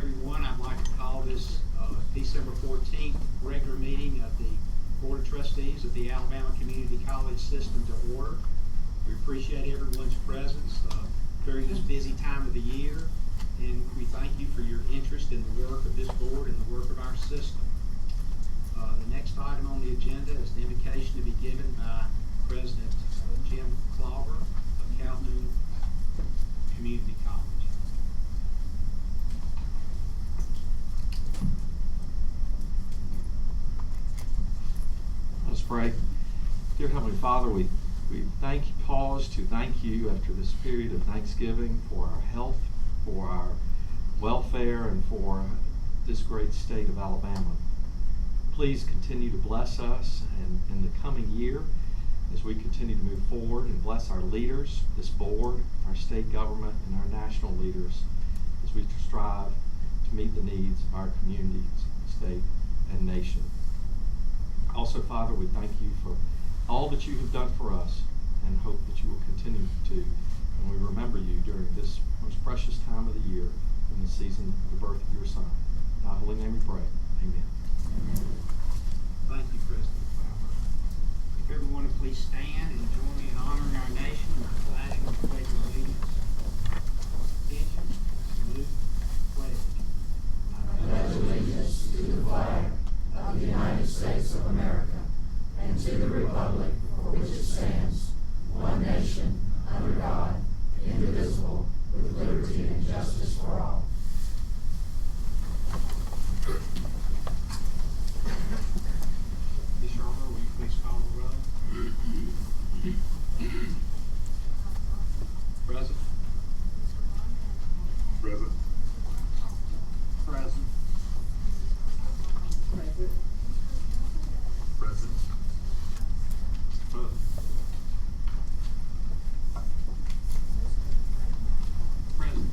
everyone. I'd like to call this December 14th regular meeting of the Board of Trustees of the Alabama Community College System to order. We appreciate everyone's presence during this busy time of the year, and we thank you for your interest in the work of this board and the work of our system. The next item on the agenda is the invocation to be given by President Jim Clogger of Calhoun Community College. Let's pray. Dear Heavenly Father, we pause to thank you after this period of Thanksgiving for our health, for our welfare, and for this great state of Alabama. Please continue to bless us and in the coming year as we continue to move forward, and bless our leaders, this board, our state government, and our national leaders as we strive to meet the needs of our communities, state, and nation. Also, Father, we thank you for all that you have done for us and hope that you will continue to. And we remember you during this most precious time of the year in the season of the birth of your Son. In thy holy name we pray. Amen. Thank you, President Clogger. If everyone would please stand and join me in honoring our nation and our flag and the pledge of allegiance. Attention, salute, pledge. I pledge allegiance to the flag of the United States of America and to the republic for which it stands, one nation, under God, indivisible, with liberty and justice for all. Ms. Sharma, will you please call the roll? Present. Present. Present. Present. Present. Present.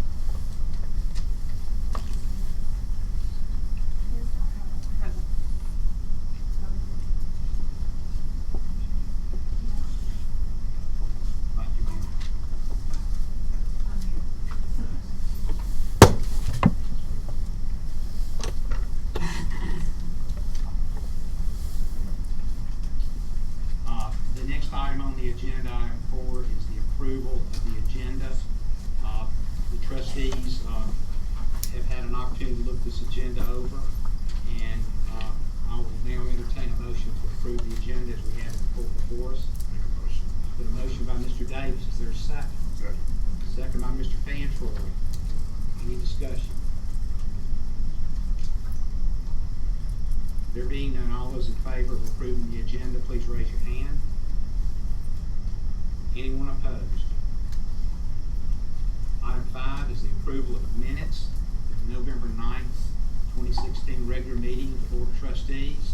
Thank you, ma'am. The next item on the agenda, item 4, is the approval of the agenda. The trustees have had an opportunity to look this agenda over, and I will now entertain a motion to approve the agenda as we have it before us. Make a motion. Got a motion by Mr. Davis. Is there a second? Second. Second by Mr. Fantroy. Any discussion? There being none, all those in favor of approving the agenda, please raise your hand. Anyone opposed? Item 5 is the approval of the minutes of the November 9th, 2016 regular meeting of the Board of Trustees.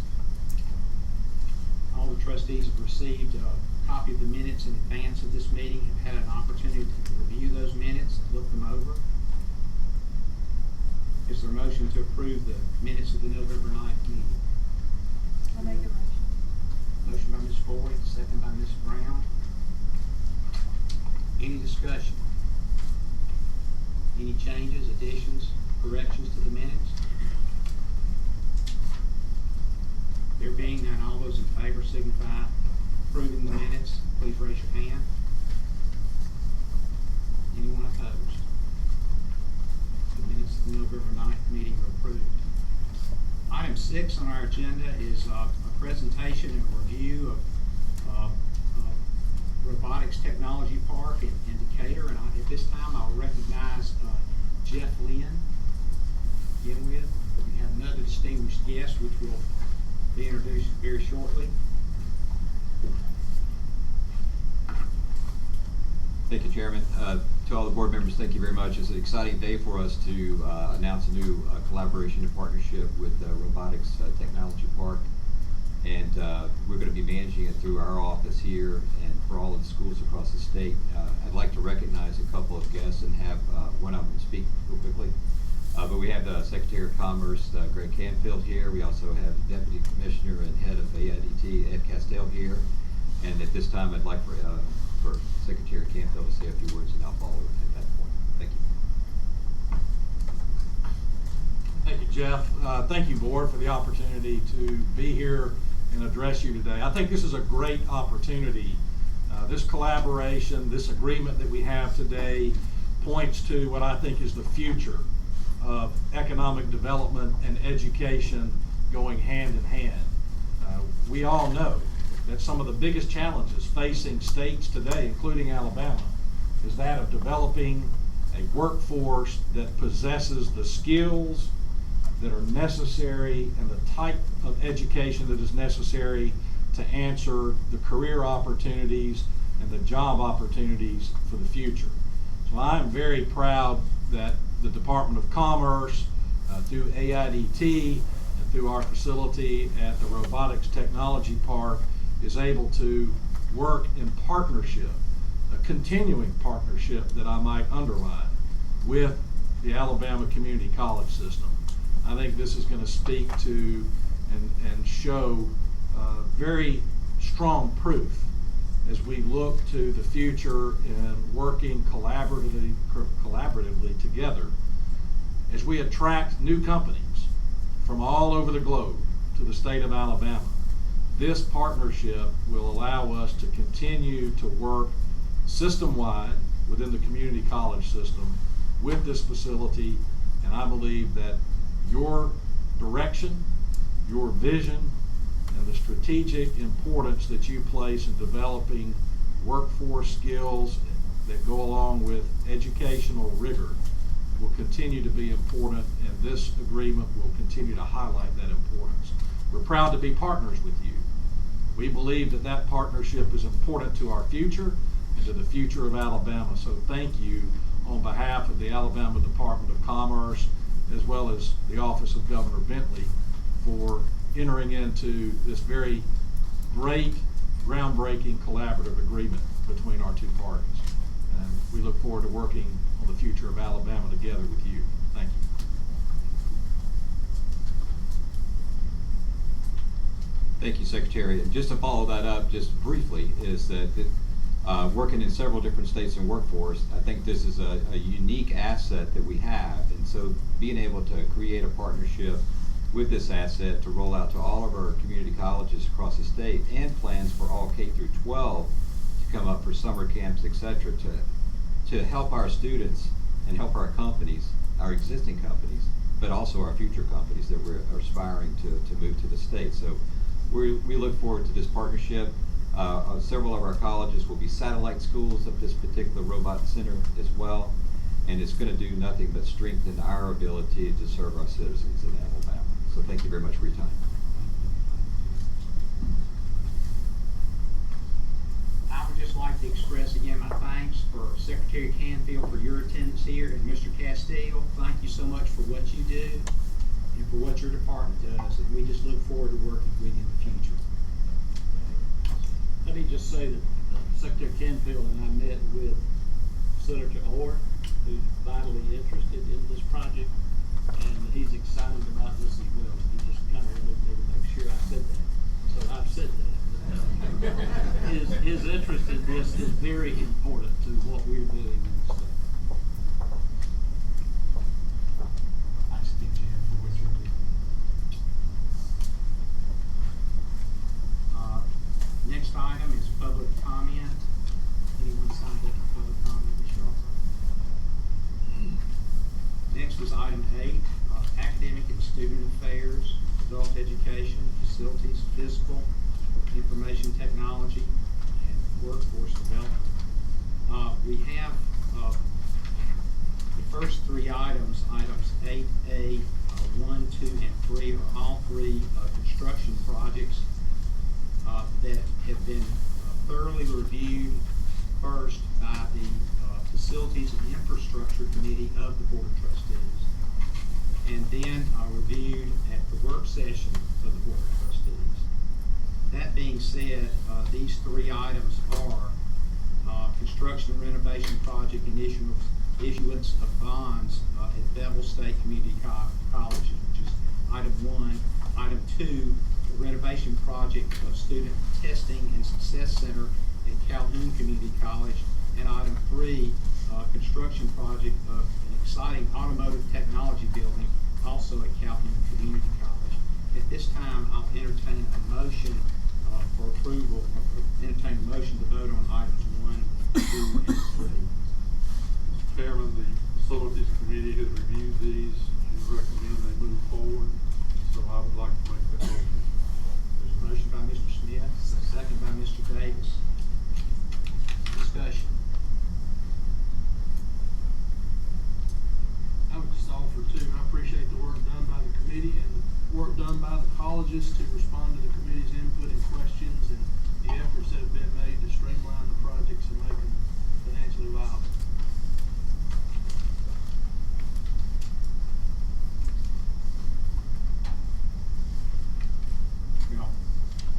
All the trustees have received a copy of the minutes in advance of this meeting, have had an opportunity to review those minutes and look them over. Is there a motion to approve the minutes of the November 9th meeting? I'll make a motion. Motion by Ms. Boyd, second by Ms. Brown. Any discussion? Any changes, additions, corrections to the minutes? There being none, all those in favor signify approving the minutes. Please raise your hand. Anyone opposed? The minutes of the November 9th meeting are approved. Item 6 on our agenda is a presentation and a review of Robotics Technology Park in Decatur, and at this time I'll recognize Jeff Lynn. Begin with, we have another distinguished guest which will be introduced very shortly. Thank you, Chairman. To all the board members, thank you very much. It's an exciting day for us to announce a new collaboration and partnership with Robotics Technology Park. And we're going to be managing it through our office here and for all of the schools across the state. I'd like to recognize a couple of guests and have one of them speak real quickly. But we have the Secretary of Commerce, Greg Canfield, here. We also have Deputy Commissioner and Head of AIDT, Ed Castell, here. And at this time, I'd like for Secretary Canfield to say a few words, and I'll follow at that point. Thank you. Jeff. Thank you, Board, for the opportunity to be here and address you today. I think this is a great opportunity. This collaboration, this agreement that we have today points to what I think is the future of economic development and education going hand in hand. We all know that some of the biggest challenges facing states today, including Alabama, is that of developing a workforce that possesses the skills that are necessary and the type of education that is necessary to answer the career opportunities and the job opportunities for the future. So I am very proud that the Department of Commerce, through AIDT and through our facility at the Robotics Technology Park, is able to work in partnership, a continuing partnership that I might underline, with the Alabama Community College System. I think this is going to speak to and show very strong proof as we look to the future and working collaboratively together as we attract new companies from all over the globe to the state of Alabama. This partnership will allow us to continue to work system-wide within the community college system with this facility, and I believe that your direction, your vision, and the strategic importance that you place in developing workforce skills that go along with educational rigor will continue to be important, and this agreement will continue to highlight that importance. We're proud to be partners with you. We believe that that partnership is important to our future and to the future of Alabama. So thank you on behalf of the Alabama Department of Commerce, as well as the Office of Governor Bentley, for entering into this very great, groundbreaking collaborative agreement between our two parties. And we look forward to working on the future of Alabama together with you. Thank you. Thank you, Secretary. And just to follow that up just briefly, is that working in several different states and workforce, I think this is a unique asset that we have. And so being able to create a partnership with this asset to roll out to all of our community colleges across the state, and plans for all K through 12 to come up for summer camps, etc., to help our students and help our companies, our existing companies, but also our future companies that we're aspiring to move to the state. So we look forward to this partnership. Several of our colleges will be satellite schools of this particular robot center as well, and it's going to do nothing but strengthen our ability to serve our citizens in Alabama. So thank you very much for your time. I would just like to express again my thanks for Secretary Canfield for your attendance here, and Mr. Castile, thank you so much for what you do and for what your department does, and we just look forward to working with you in the future. Let me just say that Secretary Canfield and I met with Senator Orr, who's vitally interested in this project, and he's excited about this as well. He just kind of wanted me to make sure I said that. So I've said that. His interest in this is very important to what we're doing in the state. Thanks again, Jim, for what you're doing. Next item is public comment. Anyone signed up for public comment, Ms. Charles? Next was item 8, academic and student affairs, adult education, facilities, physical, information technology, and workforce development. We have the first 3 items, items 8A, 1, 2, and 3, are all 3 construction projects that have been thoroughly reviewed first by the Facilities and Infrastructure Committee of the Board of Trustees, and then reviewed at the work session of the Board of Trustees. That being said, these 3 items are construction and renovation project and issuance of bonds at Bevel State Community Colleges, which is item 1. Item 2, the renovation project of Student Testing and Success Center at Calhoun Community College. And item 3, construction project of an exciting automotive technology building also at Calhoun just to respond to the committee's input and questions and the efforts that have been made to streamline the projects and make them financially viable.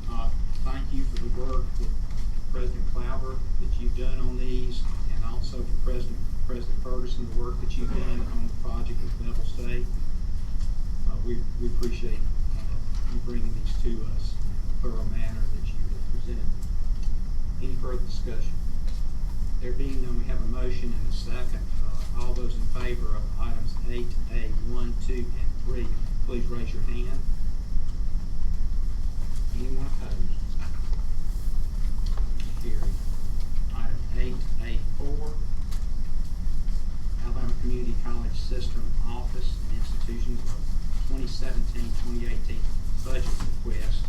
Well, thank you for the work with President Clauber that you've done on these, and also for President Ferguson, the work that you've done on the project at Bevel State. We appreciate you bringing these to us in a thorough manner that you have presented. Any further discussion? There being none, we have a motion and a second. All those in favor of items 8A, 1, 2, and 3, please raise your hand. Anyone opposed? Carried. Item 8A4, Alabama Community College System Office and Institutions of 2017-2018 budget request.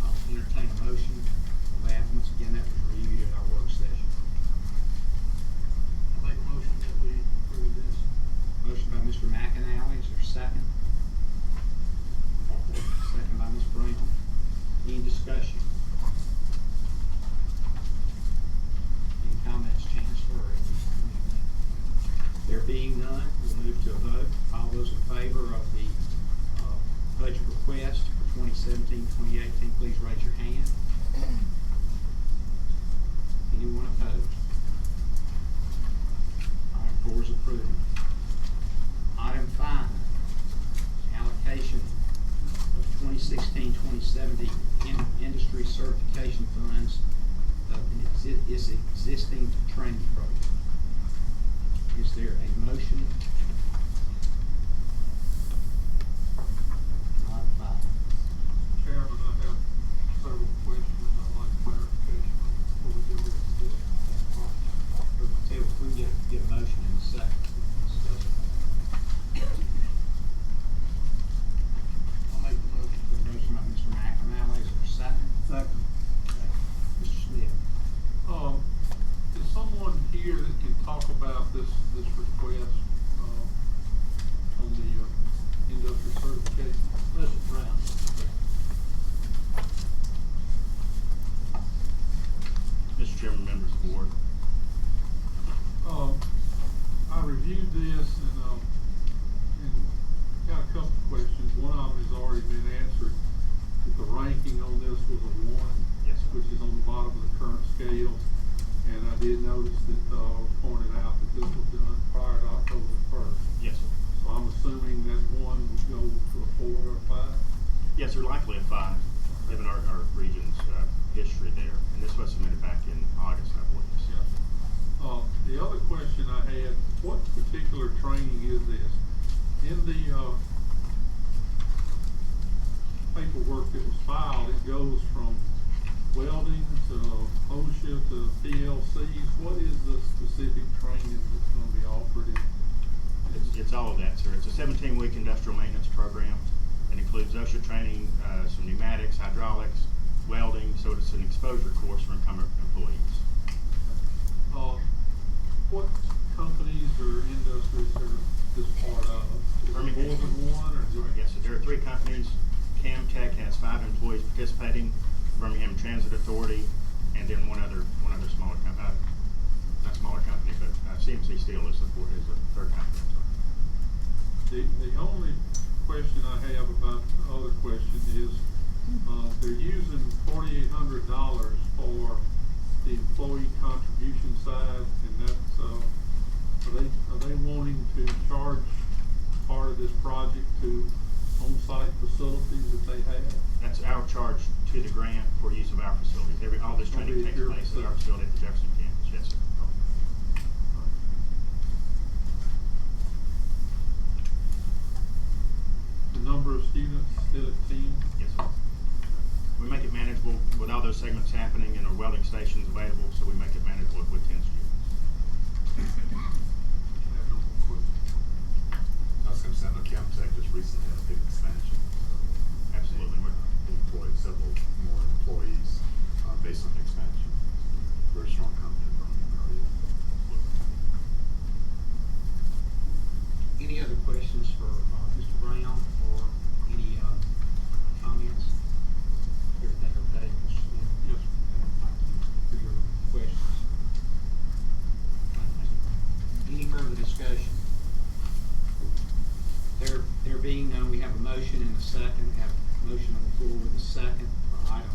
I'll entertain a motion for that. Once again, that was reviewed at our work session. I make a motion that we approve this. Motion by Mr. McAnally, is there a second? Second by Ms. Brown. Any discussion? Any comments, Chancellor, or anything? There being none, we'll move to a vote. All those in favor of the budget request for 2017-2018, please raise your hand. Anyone opposed? Item 4 is approved. Item 5, allocation of 2016-2017 industry certification funds of an existing training program. Is there a motion? Item 5. Chairman, I have several questions I'd like clarification on before we go into this. Tell if we get a motion in a second. Discuss it. I'll make the motion. The motion by Mr. McNally, is there a second? Second. Okay. Mr. Smith. Is someone here that can talk about this request, on the, industrial certification? Mr. Brown. Mr. Chairman, members of the board. I reviewed this and got a couple of questions. One of them has already been answered. That the ranking on this was a 1. Yes, sir. Which is on the bottom of the current scale. And I did notice that, was pointed out that this was done prior to October the 1st. Yes, sir. So I'm assuming that 1 would go to a 4 or a 5? Yes, sir, likely a 5, given our region's history there. And this was submitted back in August, I believe. Yeah. The other question I had, what particular training is this? In the, paperwork that was filed, it goes from welding to OSHA to PLCs. What is the specific training that's gonna be offered in? It's all of that, sir. It's a 17-week industrial maintenance program. It includes OSHA training, some pneumatics, hydraulics, welding, so it's an exposure course for incumbent employees. What companies or industries are this part of? Is there more than one, or is it? Yes, so there are 3 companies. Camtech has 5 employees participating, Birmingham Transit Authority, and then one other smaller company, not smaller company, but CMC Steel is the 3rd company. The only question I have about the other question is, they're using $4,800 for the employee contribution side, and that's, are they wanting to charge part of this project to on-site facilities that they have? That's our charge to the grant for use of our facilities. All this training takes place at our facility at the Jefferson campus, yes, sir. The number of students still at 10? Yes, sir. We make it manageable with all those segments happening and our welding stations available, so we make it manageable with 10 students. I have no more questions. I was going to say, I know Camtech just recently had a big expansion. Absolutely. They employed several more employees based on the expansion. Very strong company in Birmingham area. Any other questions for Mr. Brown or second. Have a motion on the floor with a second for item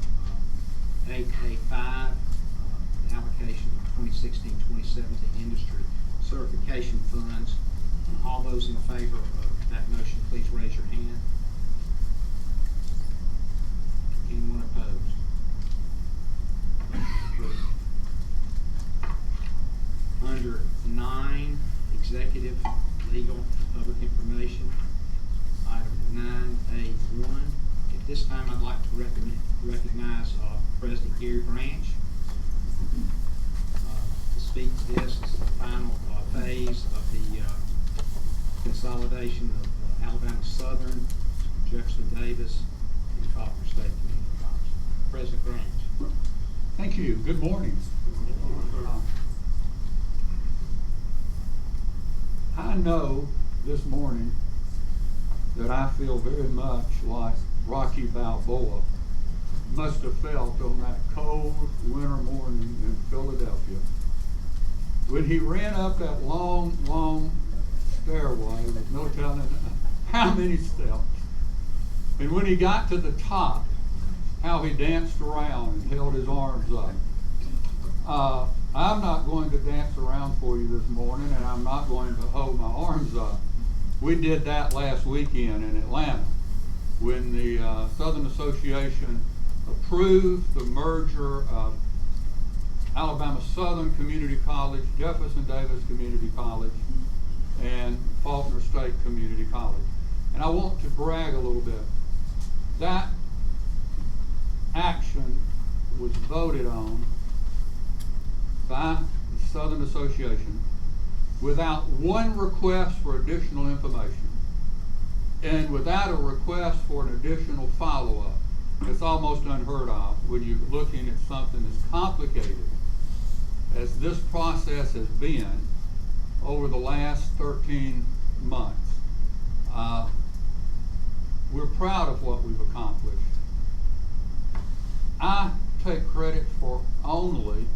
8A5, the allocation of 2016-2017 industry certification funds. All those in favor of that motion, please raise your hand. Anyone opposed? Motion approved. Under 9, executive, legal, public information, item 9A1. At this time, I'd like to recognize President Gary Branch. To speak to this is the final phase of the consolidation of Alabama Southern, Jefferson Davis, and Faulkner State Community College. President Branch. Thank you. Good morning. I know this morning that I feel very much like Rocky Balboa must have felt on that cold winter morning in Philadelphia when he ran up that long, long stairway with no telling how many steps. And when he got to the top, how he danced around and held his arms up. I'm not going to dance around for you this morning, and I'm not going to hold my arms up. We did that last weekend in Atlanta when the Southern Association approved the merger of Alabama Southern Community College, Jefferson Davis Community College, and Faulkner State Community College. And I want to brag a little bit. That action was voted on by the Southern Association without one request for additional information and without a request for an additional follow-up. It's almost unheard of when you're looking at something as complicated as this process has been over the last 13 months. We're proud of what we've accomplished. I take credit for only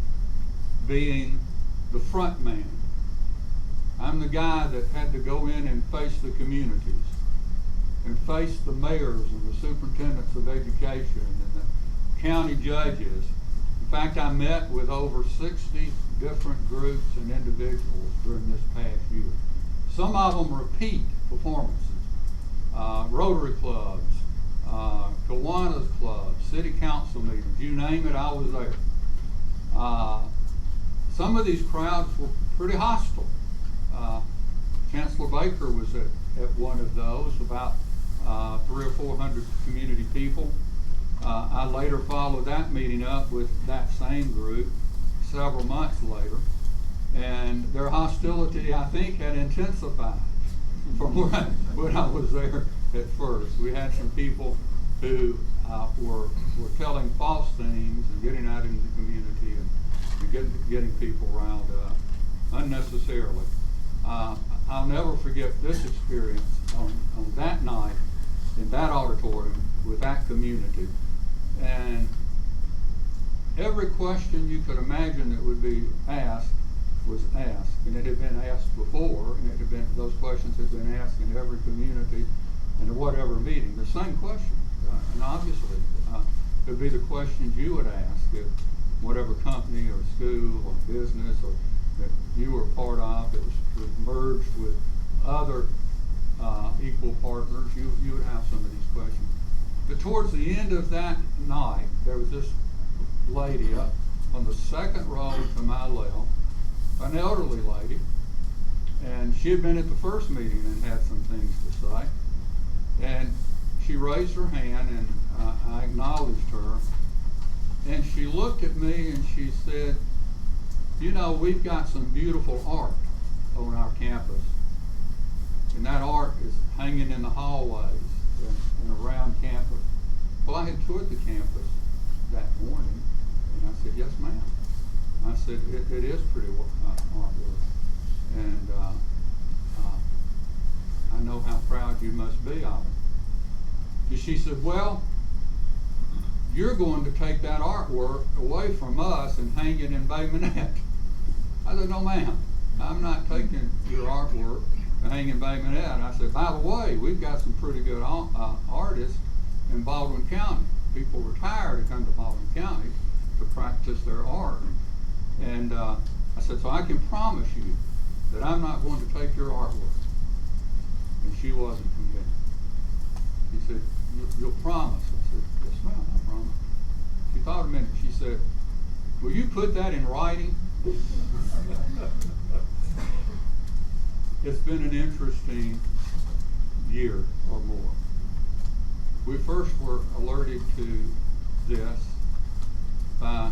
being the front man. I'm the guy that had to go in and face the communities and face the mayors and the superintendents of education and the county judges. In fact, I met with over 60 different groups and individuals during this past year. Some of them repeat performances. Rotary clubs, Kiwanis clubs, city council meetings, you name it, I was there. Some of these crowds were pretty hostile. Chancellor Baker was at one of those, about 300 or 400 community people. I later followed that meeting up with that same group several months later, and their hostility, I think, had intensified from when I was there at first. We had some people who were telling false things and getting out into the community and getting people riled up unnecessarily. I'll never forget this experience on that night in that auditorium with that community. And every question you could imagine that would be asked was asked, and it had been asked before, and it had been, those questions had been asked in every community and whatever meeting. The same question, and obviously it would be the questions you would ask at whatever company or school or business or that you were part of that was merged with other equal partners. You would have some of these questions. But towards the end of that night, there was this lady up on the second row to my left, an elderly lady, and she had been at the first meeting and had some things to say. And she raised her hand, and I acknowledged her. And she looked at me and she said, "You know, we've got some beautiful art on our campus. And that art is hanging in the hallways and around campus." Well, I had toured the campus that morning, and I said, "Yes, ma'am." I said, it is pretty artwork. And I know how proud you must be of it. And she said, "Well, you're going to take that artwork away from us and hang it in Bay Minette." I said, "No, ma'am, I'm not taking your artwork and hanging in Bay Minette. And I said, by the way, we've got some pretty good artists in Baldwin County. People retire to come to Baldwin County to practice their art. And I said, so I can promise you that I'm not going to take your artwork. And she wasn't convinced. She said, you'll promise? I said, yes ma'am, I promise. She thought a minute. She said, will you put that in writing? It's been an interesting year or more. We first were alerted to this by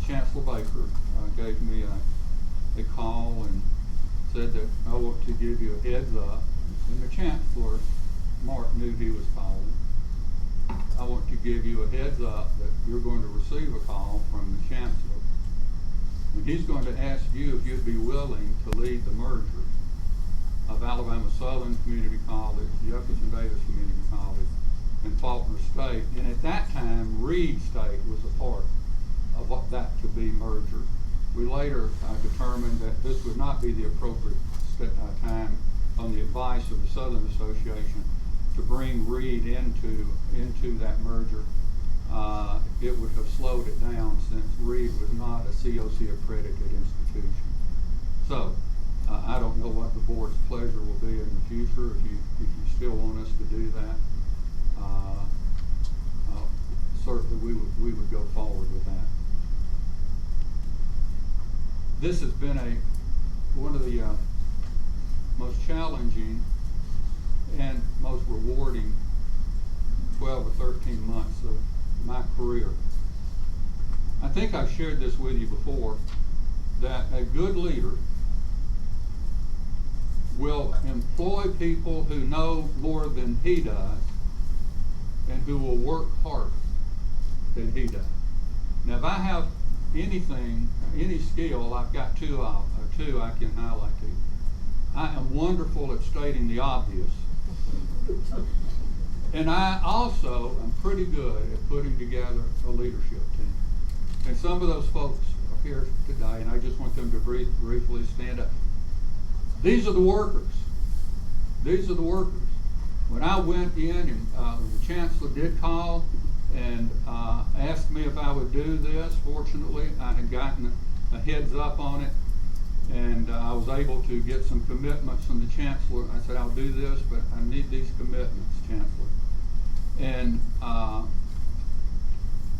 Chancellor Baker. Gave me a call and said that I want to give you a heads up. And the Chancellor, Mark, knew he was calling. I want to give you a heads up that you're going to receive a call from the Chancellor. And he's going to ask you if you'd be willing to lead the merger of Alabama Southern Community College, Jefferson Davis Community College, and Faulkner State. And at that time, Reed State was a part of what that to be merger. We later determined that this would not be the appropriate time, on the advice of the Southern Association, to bring Reed into that merger. It would have slowed it down since Reed was not a COC accredited institution. So I don't know what the board's pleasure will be in the future. If you still want us to do that, certainly we would go forward with that. This has been one of the most challenging and most rewarding 12 or 13 months of my career. I think I've shared this with you before, that a good leader will employ people who know more than he does and who will work harder than he does. Now, if I have anything, any skill, I've got two I can highlight to you. I am wonderful at stating the obvious. And I also am pretty good at putting together a leadership team. And some of those folks are here today, and I just want them to briefly stand up. These are the workers. These are the workers. When I went in and the Chancellor did call and asked me if I would do this, fortunately, I had gotten a heads up on it, and I was able to get some commitments from the Chancellor. I said, I'll do this, but I need these commitments, Chancellor. And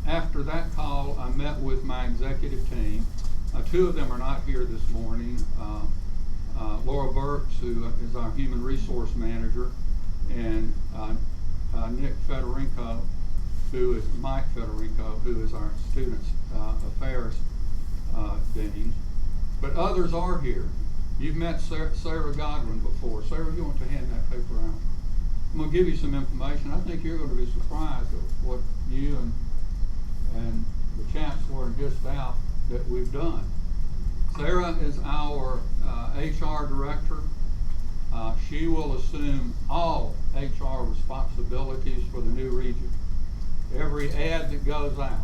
after that call, I met with my executive team. Two of them are not here this morning. Laura Burks, who is our human resource manager, and Nick Federico, Mike Federico, who is our students affairs dean. But others are here. You've met Sarah Godwin before. Sarah, you want to hand that paper out? I'm going to give you some information. I think you're going to be surprised at what you and the Chancellor and his staff that we've done. Sarah is our HR director. She will assume all HR responsibilities for the new region. Every ad that goes out,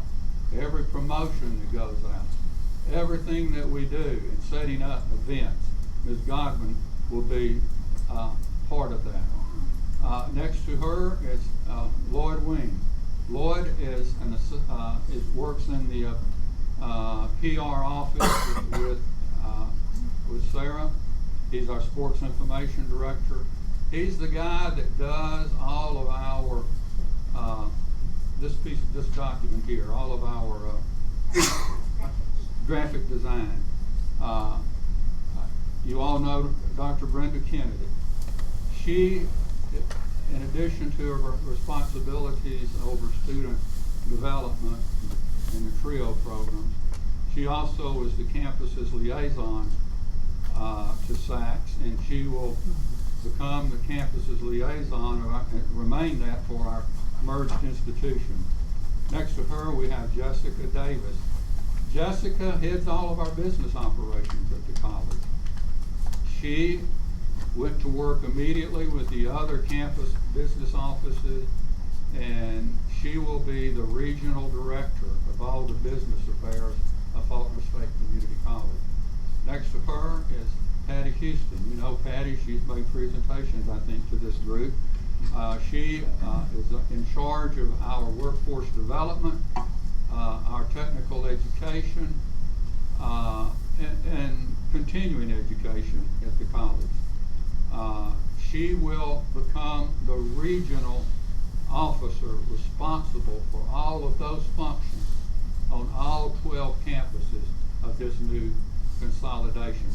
every promotion that goes out, everything that we do in setting up events, Ms. Godwin will be part of that. Next to her is Lloyd Wing. Lloyd works in the PR office with Sarah. He's our sports information director. He's the guy that does all of our this document here, all of our graphic design. You all know Dr. Brenda Kennedy. She, in addition to her responsibilities over student development in the TRIO programs, she also is the campus's liaison to SACS, and she will become the campus's liaison, or remain that, for our merged institution. Next to her, we have Jessica Davis. Jessica heads all of our business operations at the college. She went to work immediately with the other campus business offices, and she will be the regional director of all the business affairs of Faulkner State Community College. Next to her is Patty Houston. You know Patty, she's made presentations, I think, to this group. She is in charge of our workforce development, our technical education, and continuing education at the college. She will become the regional officer responsible for all of those functions on all 12 campuses of this new consolidation.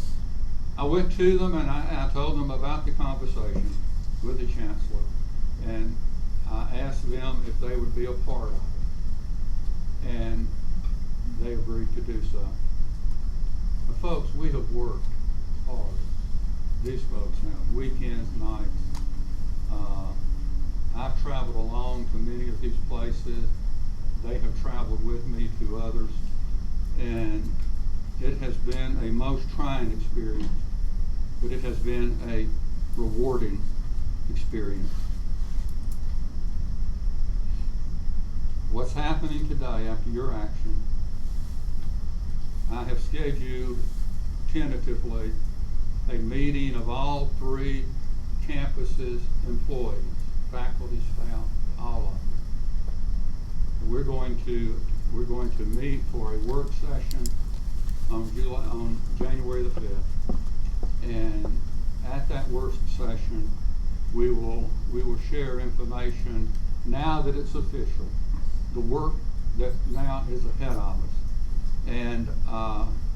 I went to them and I told them about the conversation with the chancellor, and I asked them if they would be a part of it, and they agreed to do so. Now, folks, we have worked hard. These folks now, weekends, nights. I've traveled along to many of these places. They have traveled with me to others, and it has been a most trying experience, but it has been a rewarding experience. What's happening today after your action, I have scheduled tentatively a meeting of all 3 campuses' employees, faculty, staff, all of them. We're going to meet for a work session on January the 5th, and at that work session we will share information now that it's official, the work that now is ahead of us, and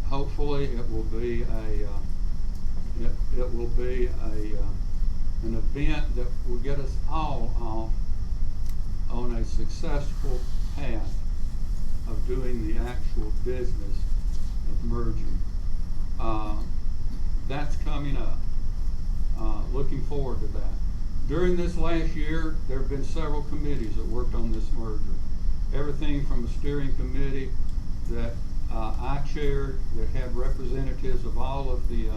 hopefully it will be an event that will get us all off on a successful path of doing the actual business of merging. That's coming up. Looking forward to that. During this last year, there have been several committees that worked on this merger. Everything from a steering committee that I chaired that had representatives of all of the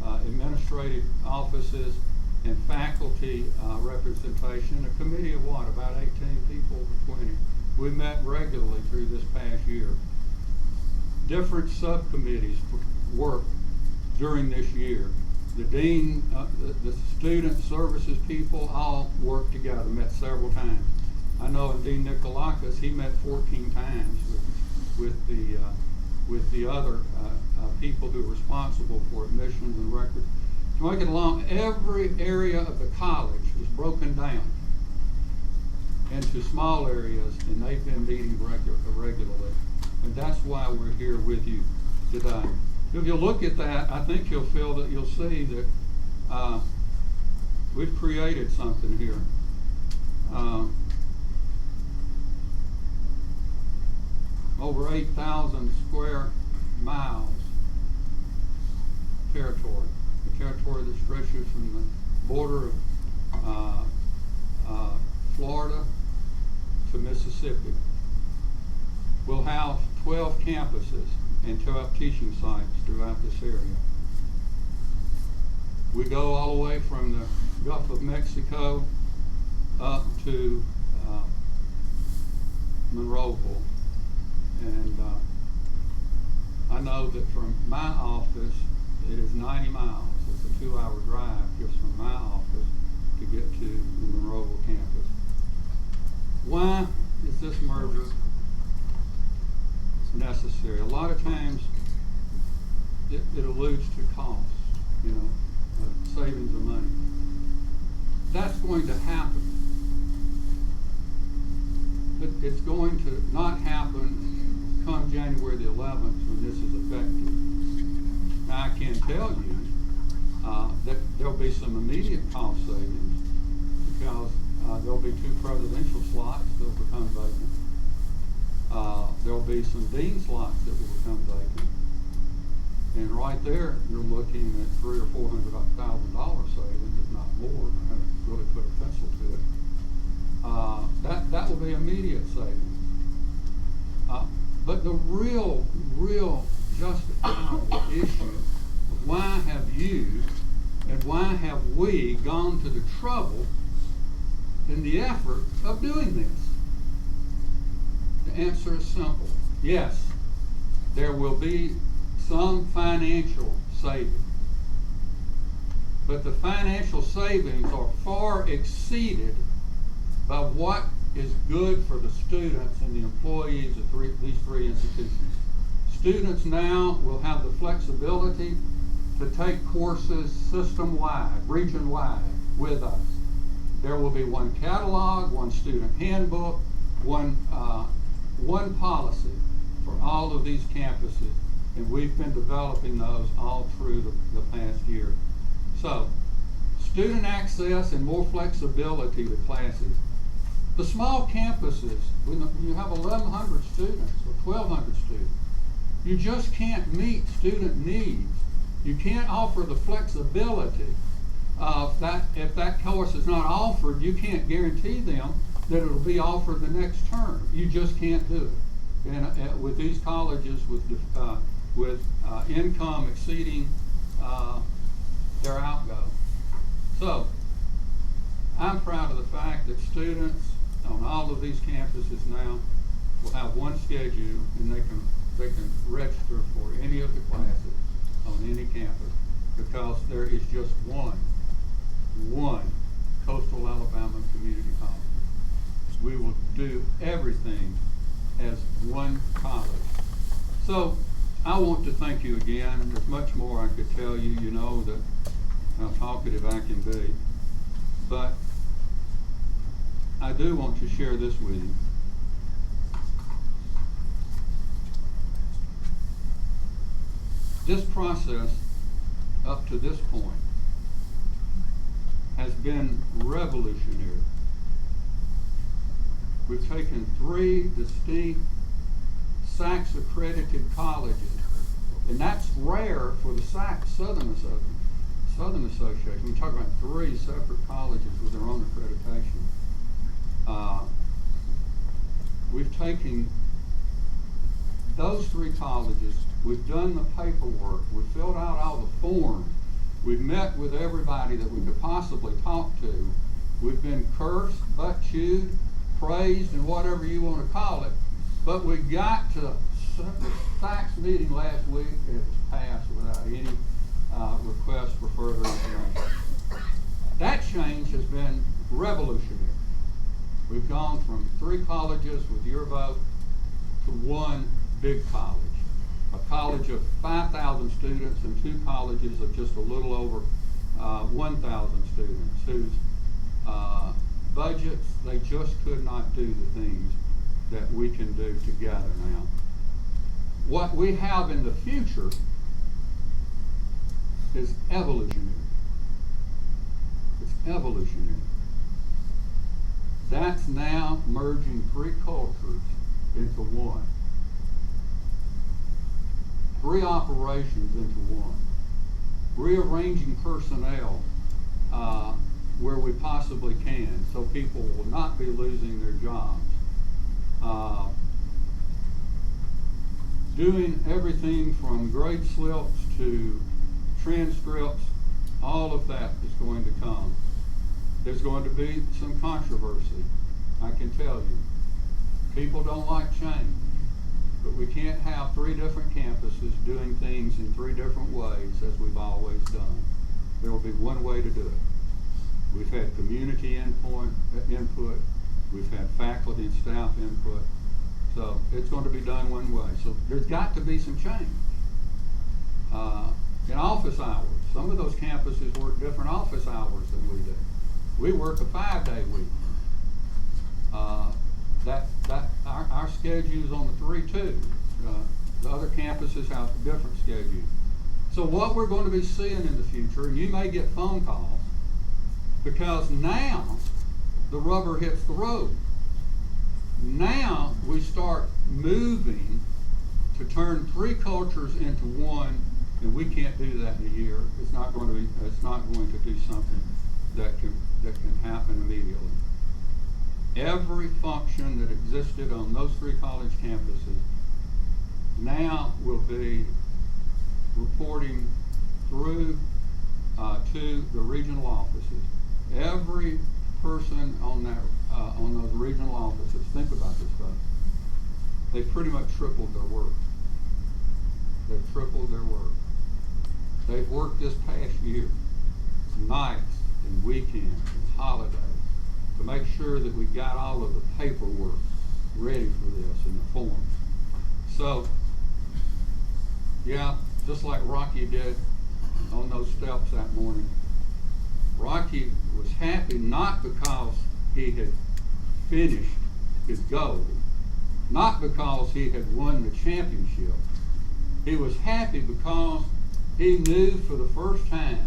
administrative offices and faculty representation, a committee of what, about 18 people to 20. We met regularly through this past year. Different subcommittees worked during this year. The dean, the student services people all worked together, met several times. I know Dean Nikolakis, he met 14 times with the other people who are responsible for admissions and records. To make it along, every area of the college was broken down into small areas, and they've been meeting regularly. And that's why we're here with you today. If you look at that, I think you'll see that we've created something here. Over 8,000 square miles territory. The territory that stretches from the border of Florida to Mississippi. We'll have 12 campuses and 12 teaching sites throughout this area. We go all the way from the Gulf of Mexico up to Monroeville. And I know that from my office, it is 90 miles. It's a 2-hour drive just from my office to get to the Monroeville campus. Why is this merger necessary? A lot of times it alludes to cost, savings of money. That's going to happen. But it's going to not happen come January the 11th when this is effective. Now, I can tell you that there'll be some immediate cost savings because there'll be 2 presidential slots that will become vacant. There'll be some dean slots that will become vacant. And right there, you're looking at $300,000 or $400,000 savings, if not more. I haven't really put a pencil to it. That will be immediate savings. But the real justifiable issue of why have you and why have we gone to the trouble and the effort of doing this? The answer is simple. Yes, there will be some financial savings. but the financial savings are far exceeded by what is good for the students and the employees of these three institutions. Students now will have the flexibility to take courses system-wide, region-wide with us. There will be one catalog, one student handbook, one policy for all of these campuses, and we've been developing those all through the past year. So, student access and more flexibility to classes. The small campuses, when you have 1,100 students or 1,200 students, you just can't meet student needs. You can't offer the flexibility of that. If that course is not offered, you can't guarantee them that it'll be offered the next term. You just can't do it. And with these colleges, with income exceeding their outgo. So, I'm proud of the fact that students on all of these campuses now will have one schedule, and they can register for any of the classes on any campus, because there is just one Coastal Alabama Community College. We will do everything as one college. So I want to thank you again, and there's much more I could tell you. You know that how talkative I can be, but I do want to share this with you. This process up to this point has been revolutionary. We've taken 3 distinct SACS accredited colleges, and that's rare for the SACS Southern Association. We talk about 3 separate colleges with their own accreditation. We've taken those 3 colleges, we've done the paperwork, we've filled out all the forms, we've met with everybody that we could possibly talk to. We've been cursed, butt chewed, praised, and whatever you want to call it, but we got to the SACS meeting last week, and it was passed without any request for further information. That change has been revolutionary. We've gone from 3 colleges with your vote to 1 big college. A college of 5,000 students and 2 colleges of just a little over 1,000 students whose budgets, they just could not do the things that we can do together now. What we have in the future is evolutionary. It's evolutionary. That's now merging 3 cultures into 1. 3 operations into 1. Rearranging personnel where we possibly can, so people will not be losing their jobs. Doing everything from grade slips to transcripts, all of that is going to come. There's going to be some controversy, I can tell you. People don't like change, but we can't have 3 different campuses doing things in 3 different ways as we've always done. There will be one way to do it. We've had community input, we've had faculty and staff input, so it's going to be done one way. So there's got to be some change. In office hours, some of those campuses work different office hours than we do. We work a 5-day week. Our schedule's on the 3-2. The other campuses have different schedules. So what we're going to be seeing in the future, and you may get phone calls, because now the rubber hits the road. Now we start moving to turn 3 cultures into 1, and we can't do that in a year. It's not going to do something that can happen immediately. Every function that existed on those 3 college campuses now will be reporting through to the regional offices. Every person on those regional offices, think about this, folks. They've pretty much tripled their work. They've tripled their work. They've worked this past year nights and weekends and holidays to make sure that we got all of the paperwork ready for this in the forms. So, yeah, just like Rocky did on those steps that morning, Rocky was happy not because he had finished his goal, not because he had won the championship. He was happy because he knew for the first time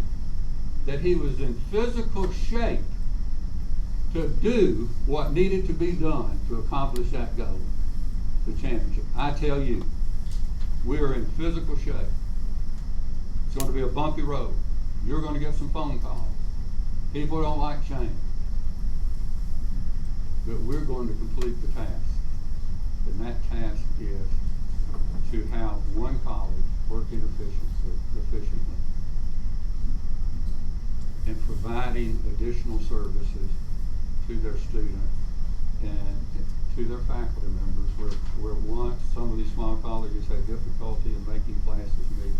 that he was in physical shape to do what needed to be done to accomplish that goal, the championship. I tell you, we're in physical shape. It's going to be a bumpy road. You're going to get some phone calls. People don't like change. But we're going to complete the task. And that task is to have one college working efficiently and providing additional services to their students and to their faculty members where once some of these small colleges had difficulty in making classes meet.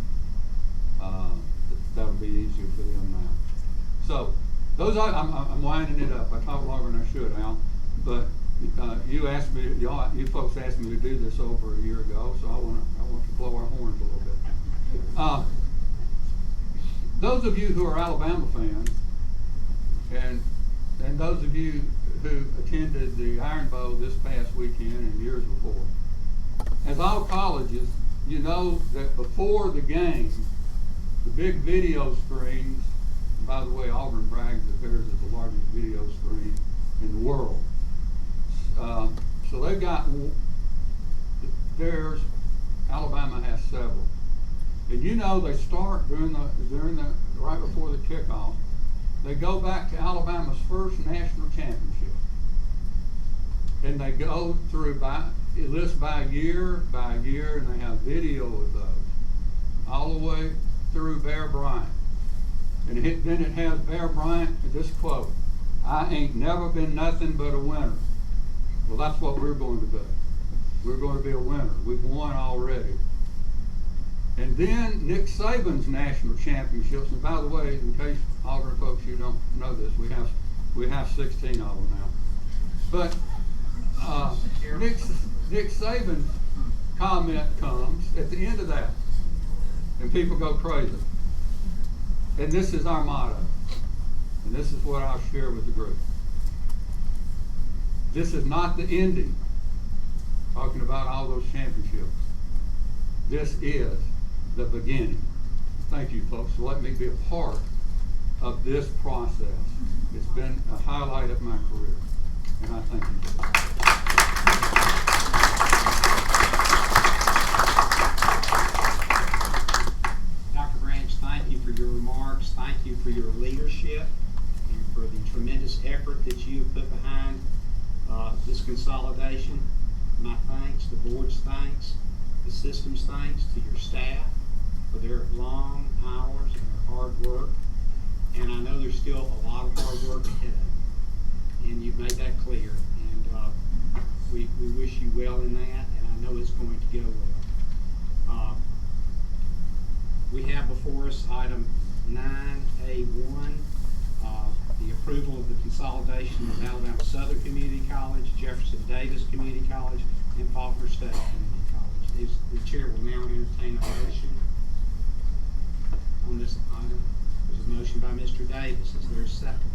That'll be easier for them now. So those I'm winding it up. I talked longer than I should, Al, but you asked me, you folks asked me to do this over a year ago, so I want to blow our horns a little bit. Those of you who are Alabama fans, and those of you who attended the Iron Bowl this past weekend and years before, as all colleges, you know that before the game, the big video screens, and by the way, Auburn brags that theirs is the largest video screen in the world. So they've got theirs. Alabama has several, and you know they start during the right before the kickoff. They go back to Alabama's first national championship, and they go through it lists by year, and they have video of those all the way through Bear Bryant, and then it has Bear Bryant this quote: "I ain't never been nothing but a winner." Well, that's what we're going to be. We're going to be a winner. We've won already. And then Nick Saban's national championships. And by the way, in case Auburn folks, you don't know this, we have 16 of them now. But Nick Saban's comment comes at the end of that, and people go crazy. And this is our motto, and this is what I'll share with the group. This is not the ending, talking about all those championships. This is the beginning. Thank you, folks, for letting me be a part of this process. It's been a highlight of my career, and I thank you for that. Dr. Branch, thank you for your remarks. Thank you for your leadership and for the tremendous effort that you have put behind this consolidation. My thanks, the board's thanks, the system's thanks to your staff for their long hours and their hard work. And I know there's still a lot of hard work ahead, and you've made that clear. And we wish you well in that, and I know it's going to go well. We have before us item 9A1, the approval of the consolidation of Alabama Southern Community College, Jefferson Davis Community College, and Faulkner State Community College. The chair will now entertain a motion on this item. There's a motion by Mr. Davis. Is there a second?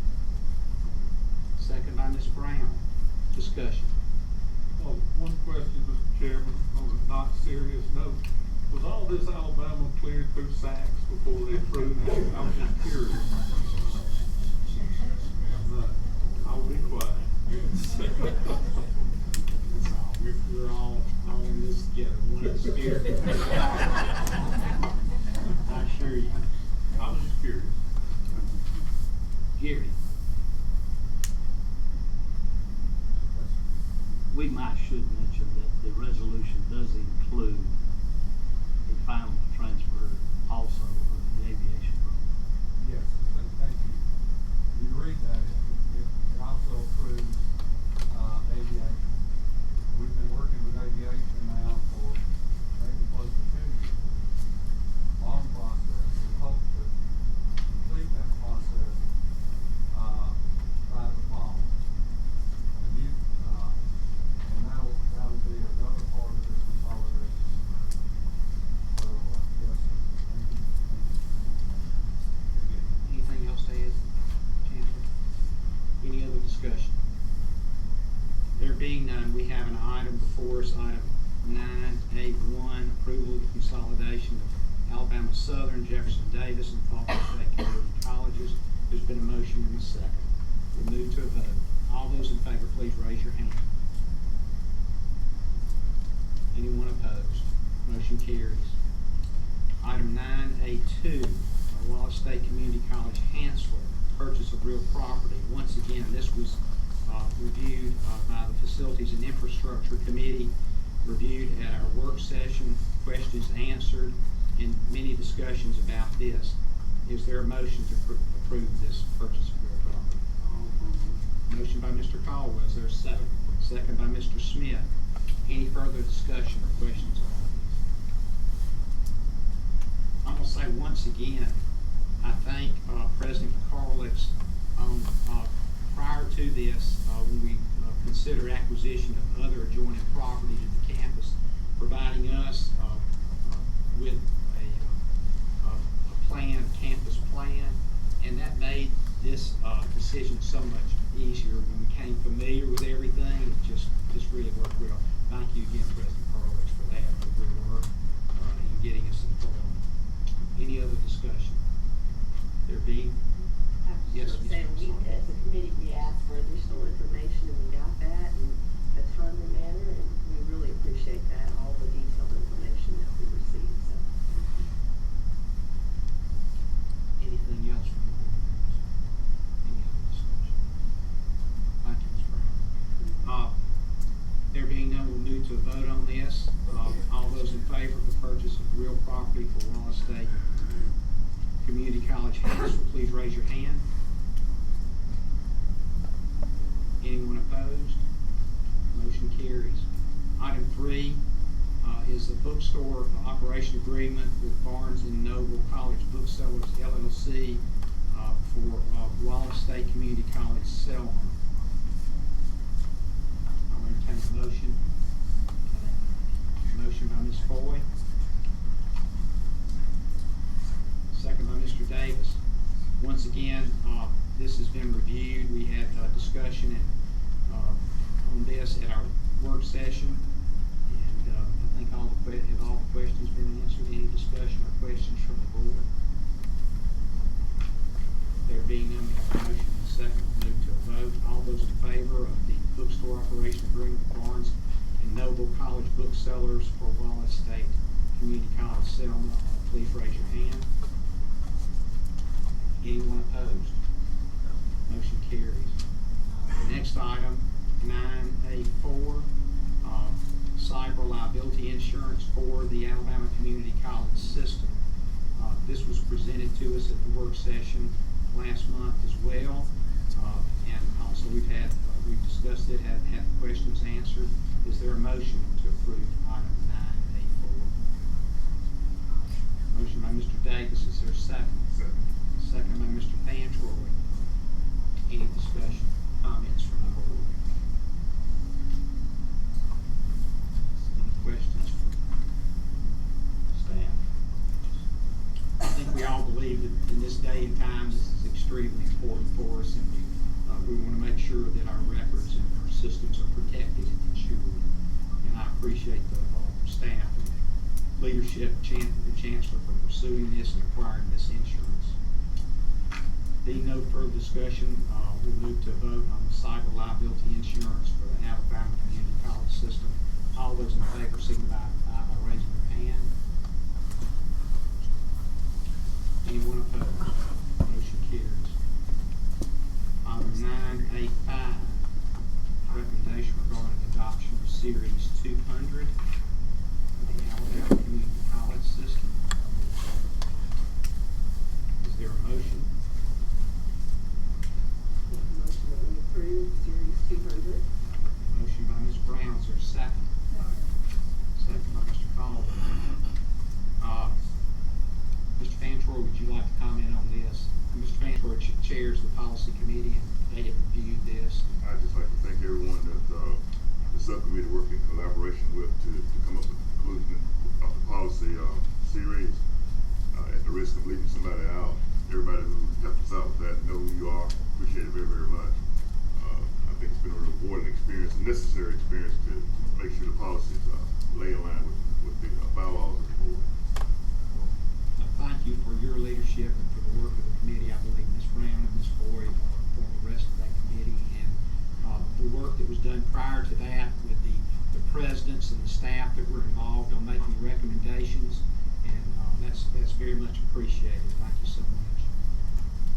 Second by Ms. Brown. Discussion. Oh, one question, Mr. Chairman, on a not serious note. Was all this Alabama cleared through SACS before they approved it? I'm just curious. I'll be quiet. We're all in this together, one spirit. I assure you. I was just curious. Gary. We should mention that the resolution does include the final transfer also of the aviation program. Yes, thank you. When you read that, it also approves aviation. We've been working with aviation now for maybe close to 2 years. Long process. We hope to complete that process none, we have an item before us, item 9A1, approval of consolidation of Alabama Southern, Jefferson Davis, and Faulkner State Community Colleges. There's been a motion and a second. We move to a vote. All those in favor, please raise your hand. Anyone opposed? Motion carries. Item 9A2, Wallace State Community College, Hansel, purchase of real property. Once again, this was reviewed by the Facilities and Infrastructure Committee, reviewed at our work session, questions answered, and many discussions about this. Is there a motion to approve this purchase of real property? Motion by Mr. Caldwell. Is there a second? Second by Mr. Smith. Any further discussion or questions on this? I'm going to say once again, I thank President Karlix prior to this, when we considered acquisition of other adjoining property to the campus, providing us with a plan, campus plan, and that made this decision so much easier when we became familiar with everything. It just really worked well. Thank you again, President Karlix, for that, for the good work in getting us informed. Any other discussion? There being? Yes, Ms. Thompson. As a committee, we asked for additional information, and we got that in a timely manner, and we really appreciate that, all the detailed information that we received, so. Anything else from the board members? Any other discussion? Thank you, Ms. Brown. There being none, we'll move to a vote on this. All those in favor of the purchase of real property for Wallace State Community College, Hansel, please raise your hand. Anyone opposed? Motion carries. Item 3 is a bookstore operation agreement with Barnes & Noble College Booksellers, LLC, for Wallace State Community College, Selma. I'll entertain a motion. Motion by Ms. Foy. Second by Mr. Davis. Once again, this has been reviewed. We had a discussion on this at our work session, and I think have all the questions been answered? Any discussion or questions from the board? There being none, we have a motion and a second. We'll move to a vote. All those in favor of the bookstore operation agreement with Barnes & Noble College Booksellers for Wallace State Community College, Selma, please raise your hand. Anyone opposed? Motion carries. The next item, 9A4, cyber liability insurance for the Alabama Community College system. This was presented to us at the work session last month as well, and also we've discussed it, had questions answered. Is there a motion to approve item 9A4? Motion by Mr. Davis. Is there a second? Second by Mr. Fantroy. Any discussion, comments from the board? Any questions from staff? I think we all believe that in this day and time, this is extremely important for us, and we want to make sure that our records and our systems are protected and insured. And I appreciate the staff and leadership, the Chancellor, for pursuing this and acquiring this insurance. Being no further discussion, we'll move to a vote on the cyber liability insurance for the Alabama Community College system. All those in favor signify by raising their hand. Anyone opposed? Motion carries. Item 9A5, recommendation regarding adoption of Series 200 for the Alabama Community College system. Is there a motion? Motion that we approve Series 200. Motion by Ms. Brown, is there a second? necessary experience to make sure the policies lay in line with the bylaws of the board. Thank you for your leadership and for the work of the committee. I believe Ms. Brown and Ms. Boyd for the rest of that committee, and the work that was done prior to that with the presidents and the staff that were involved on making recommendations, and that's very much appreciated. Thank you so much.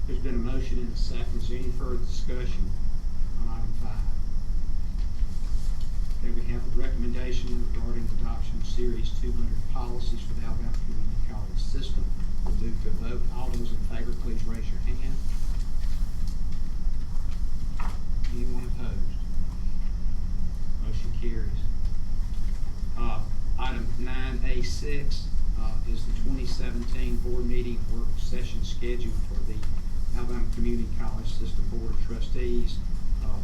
There's been a motion and a second. Is there any further discussion on item 5? Okay, we have a recommendation regarding adoption of Series 200 policies for the Alabama Community College system. We'll move to a vote. All those in favor, please raise your hand. Anyone opposed? Motion carries. Item 9A6 is the 2017 board meeting work session schedule for the Alabama Community College System Board of Trustees.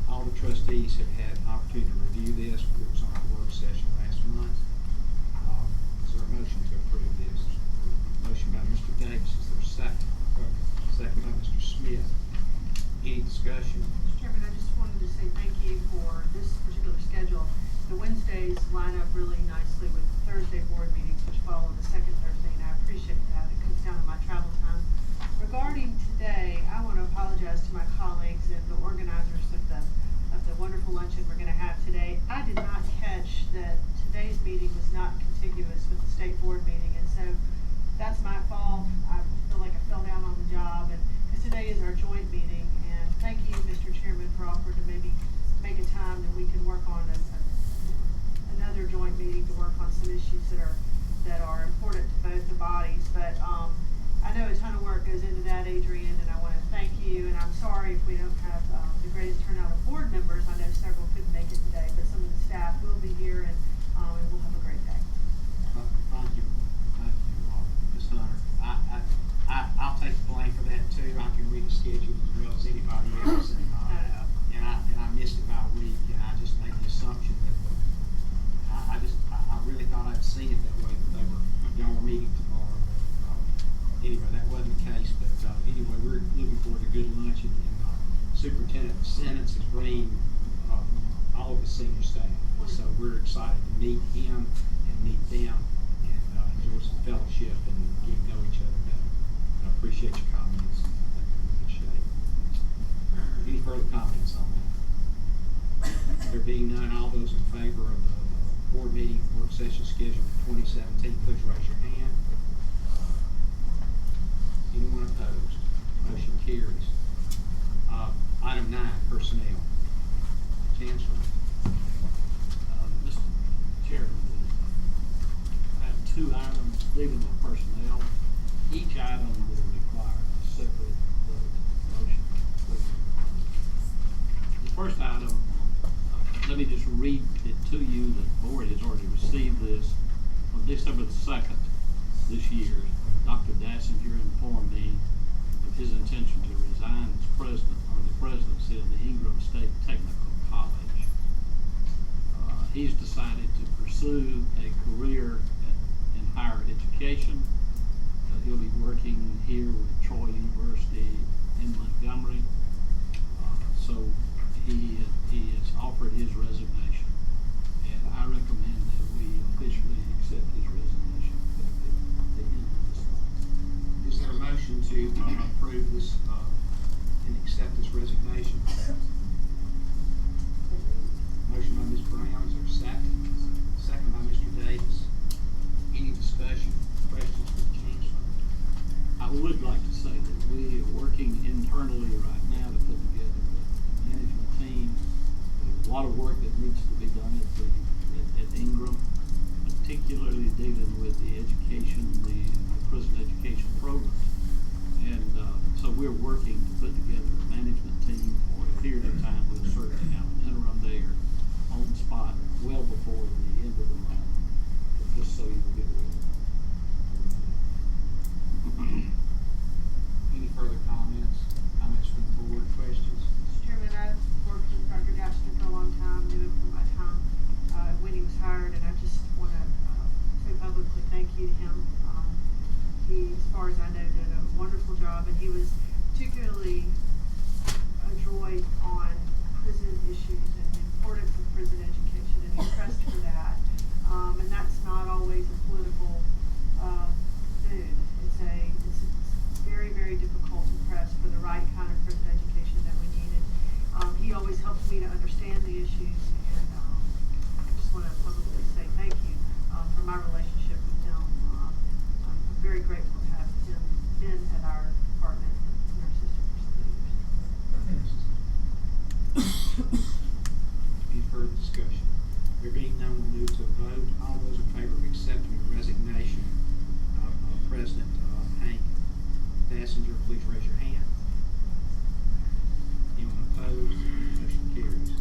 All the trustees have had an opportunity to review this. It was on our work session last month. Is there a motion to approve this? Motion by Mr. Davis. Is there a second? Second by Mr. Smith. Any discussion? Mr. Chairman, I just wanted to say thank you for this particular schedule. The Wednesdays line up really nicely with Thursday board meetings, which follow the second Thursday, and I appreciate that. It cuts down on my travel time. Regarding today, I want to apologize to my colleagues and the organizers of the wonderful luncheon we're going to have today. I did not catch that today's meeting was not contiguous with the state board meeting, and so that's my fault. I feel like I fell down on the job, and because today is our joint meeting. And thank you, Mr. Chairman, for offering to maybe make a time that we can work on another joint meeting to work on some issues that are important to both the bodies. But I know a ton of work goes into that, Adrian, and I want to thank you. And I'm sorry if we don't have the greatest turnout of board members. I know several couldn't make it today, but some of the staff will be here, and we'll have a great day. Thank you, Ms. Hunter. I'll take the blame for that too. I can read the schedule as well as anybody else, and I missed it by a week, and I just made the assumption that I really thought I'd seen it that way, that y'all were meeting tomorrow. Anyway, that wasn't the case, but anyway, we're looking forward to a good lunch, and Superintendent Sentence is bringing all of the senior staff, so we're excited to meet him and meet them and enjoy some fellowship and get to know each other better. And I appreciate your comments. I think we're in good shape. Any further comments on that? There being none, all those in favor of the board meeting and work session schedule for 2017, please raise your hand. Anyone opposed? Motion carries. Item 9, personnel. Chancellor. Mr. Chairman, I have 2 items dealing with personnel. Each item will require a separate motion. The first item, let me just read it to you. The board has already received this. On December the 2nd this year, Dr. Dassinger informed me of his intention to resign as president or the presidency of the Ingram State Technical College. He's decided to pursue a career in higher education. He'll be working here with Troy University in Montgomery. So he has offered his resignation, and I recommend that we officially accept his resignation at the end of this month. Is there a motion to approve this and accept this resignation? Motion by Ms. Brown. Is there a second? Second by Mr. Davis. Any discussion, questions for the Chancellor? I would like to say that we are working internally right now to put together a management team. There's a lot of work that needs to be done at Ingram, particularly dealing with the education, the prison education program. And so we're working to put together a management team for a period of time. We'll certainly have an interim there on the spot well before the end of the month, just so you get aware. Any further comments? Comments from the board? Questions? Mr. Chairman, I've worked with Dr. Dassinger for a long time, knew him from my time when he was hired, and I just want to say publicly thank you to him. He, as far as I know, did a wonderful job, and he was particularly adroit me to understand the issues, and, I just wanna publicly say thank you, for my relationship with him. I'm very grateful to have him been at our department in our system for so many years. Any further discussion? There being none, we'll move to a vote. All those in favor of accepting the resignation of President Hank Bassinger, please raise your hand. Anyone opposed? Motion carries.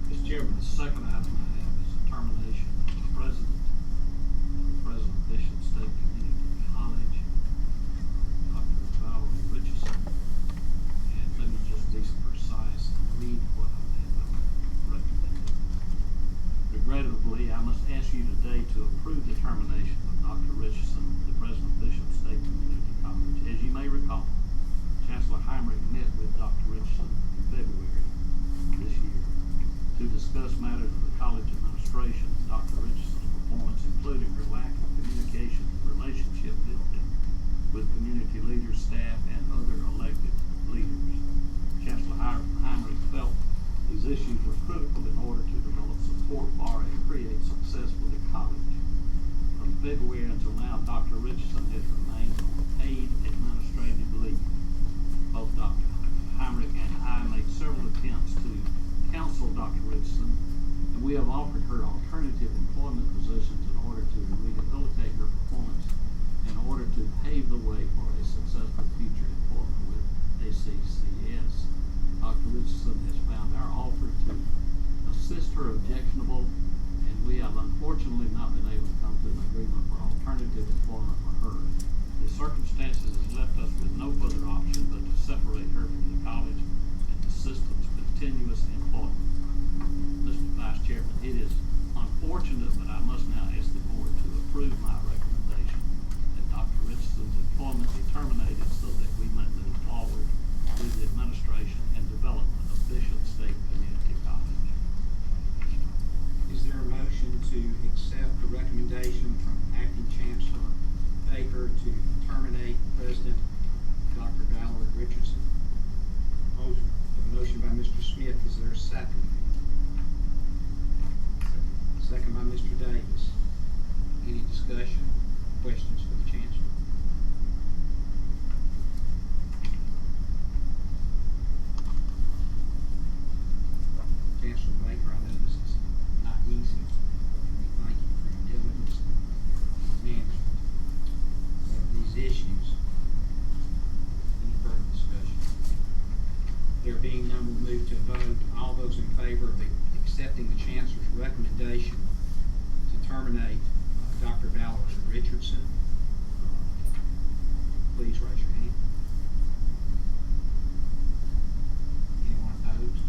Mr. Chairman, the second item I have is the termination of the president Bishop State Community College, Dr. Valerie Richardson. And let me just be precise and read what I have recommended. Regrettably, I must ask you today to approve the termination of Dr. Richardson, the president of Bishop State Community College. As you may recall, Chancellor Heinrich met with Dr. Richardson in February this year to discuss matters of the college administration and Dr. Richardson's performance, including her lack of communication and relationship building with community leaders, staff, and other elected leaders. Chancellor Heinrich felt these issues were critical in order to develop support for and create success for the college. From February until now, Dr. Richardson has remained on paid administrative leave. Both Dr. Heinrich and I made several attempts to counsel Dr. Richardson, and we have offered her alternative employment positions in order to rehabilitate her performance, in order to pave the way for a successful future employment with ACCS. Dr. Richardson has found our offer to assist her objectionable, and we have unfortunately not been able to come to an agreement for alternative employment for her. The circumstances has left us with no further option but to separate her from the college and the system's continuous employment. Mr. Vice Chairman, it is unfortunate, but I must now ask the board to approve my recommendation that Dr. Richardson's employment be terminated so that we may move forward with the administration and development of Bishop State Community College. Is there a motion to accept the recommendation from Acting Chancellor Baker to terminate President Dr. Valerie Richardson? Motion. A motion by Mr. Smith. Is there a second? Second by Mr. Davis. Any discussion, questions for the Chancellor? Chancellor Baker, I know this is not easy, and we thank you for your diligence and management of these issues. Any further discussion? There being none, we'll move to a vote. All those in favor of accepting the Chancellor's recommendation to terminate Dr. Valerie Richardson, please raise your hand. Anyone opposed?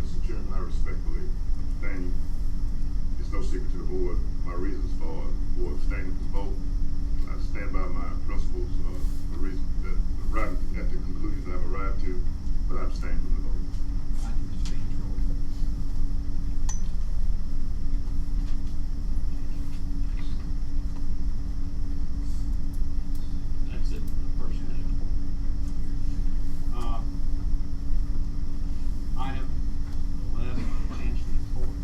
Mr. Chairman, I respectfully abstain. It's no secret to the board, my reasons for abstaining from the vote. I stand by my principles, the reason that arrived at the conclusions I've arrived to, but I abstain from the vote. Thank you, Mr. Van Jordan. That's it for the personnel. Item 11, Chancellor's report.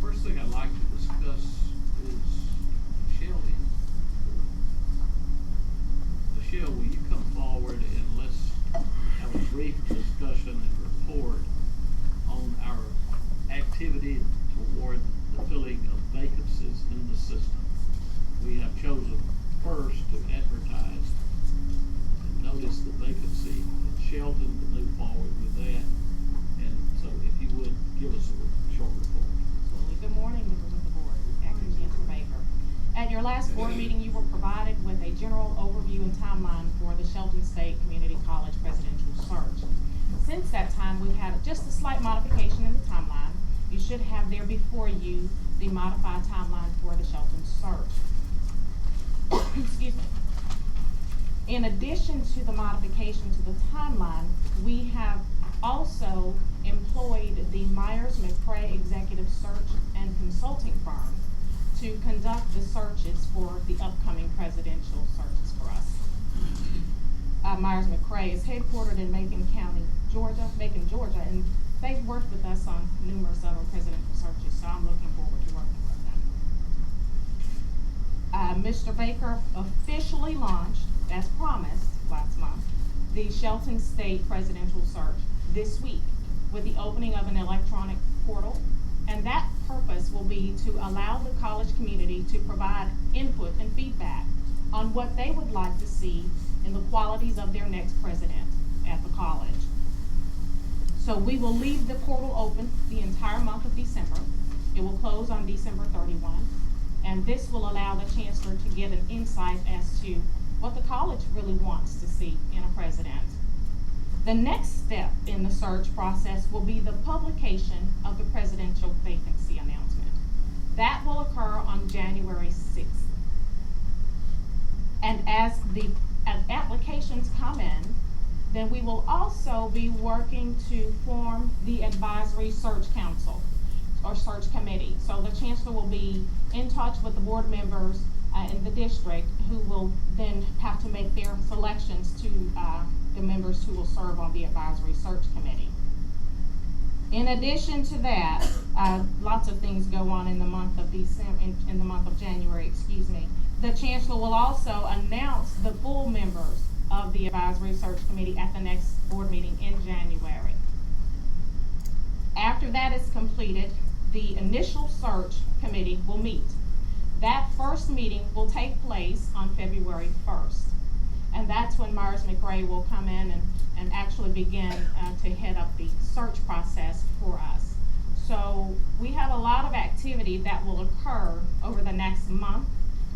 First thing I'd like to discuss is Michelle in. Michelle, will you come forward and let's have a brief discussion and report on our activity toward the filling of vacancies in the system. We have chosen first to advertise and notice the vacancy in Shelton to move forward with that. And so if you would give us a short report. Absolutely. Good morning, members of the board. Acting Chancellor Baker. At your last board meeting, you were provided with a general overview and timeline for the Shelton State Community College presidential search. Since that time, we've had just a slight modification in the timeline. You should have there before you the modified timeline for the Shelton search. Excuse me. In addition to the modification to the timeline, we have also employed the Myers-McCrae Executive Search and Consulting Firm to conduct the searches for the upcoming presidential searches for us. Myers-McRae is headquartered in Macon County, Georgia, and they've worked with us on numerous other presidential searches, so I'm looking forward to working with them. Mr. Baker officially launched, as promised last month, the Shelton State presidential search this week with the opening of an electronic portal, and that purpose will be to allow the college community to provide input and feedback on what they would like to see in the qualities of their next president at the college. So we will leave the portal open the entire month of December. It will close on December 31, and this will allow the chancellor to get an insight as to what the college really wants to see in a president. The next step in the search process will be the publication of the presidential vacancy announcement. That will occur on January 6th. And as applications come in, then we will also be working to form the advisory search council or search committee. So the chancellor will be in touch with the board members in the district, who will then have to make their selections to the members who will serve on the advisory search committee. In addition to that, lots of things go on in the month of December, in the month of January, excuse me. The chancellor will also announce the full members of the advisory search committee at the next board meeting in January. After that is completed, the initial search committee will meet. That first meeting will take place on February 1st. And that's when Myers-McRae will come in and actually begin to head up the search process for us. So we have a lot of activity that will occur over the next month.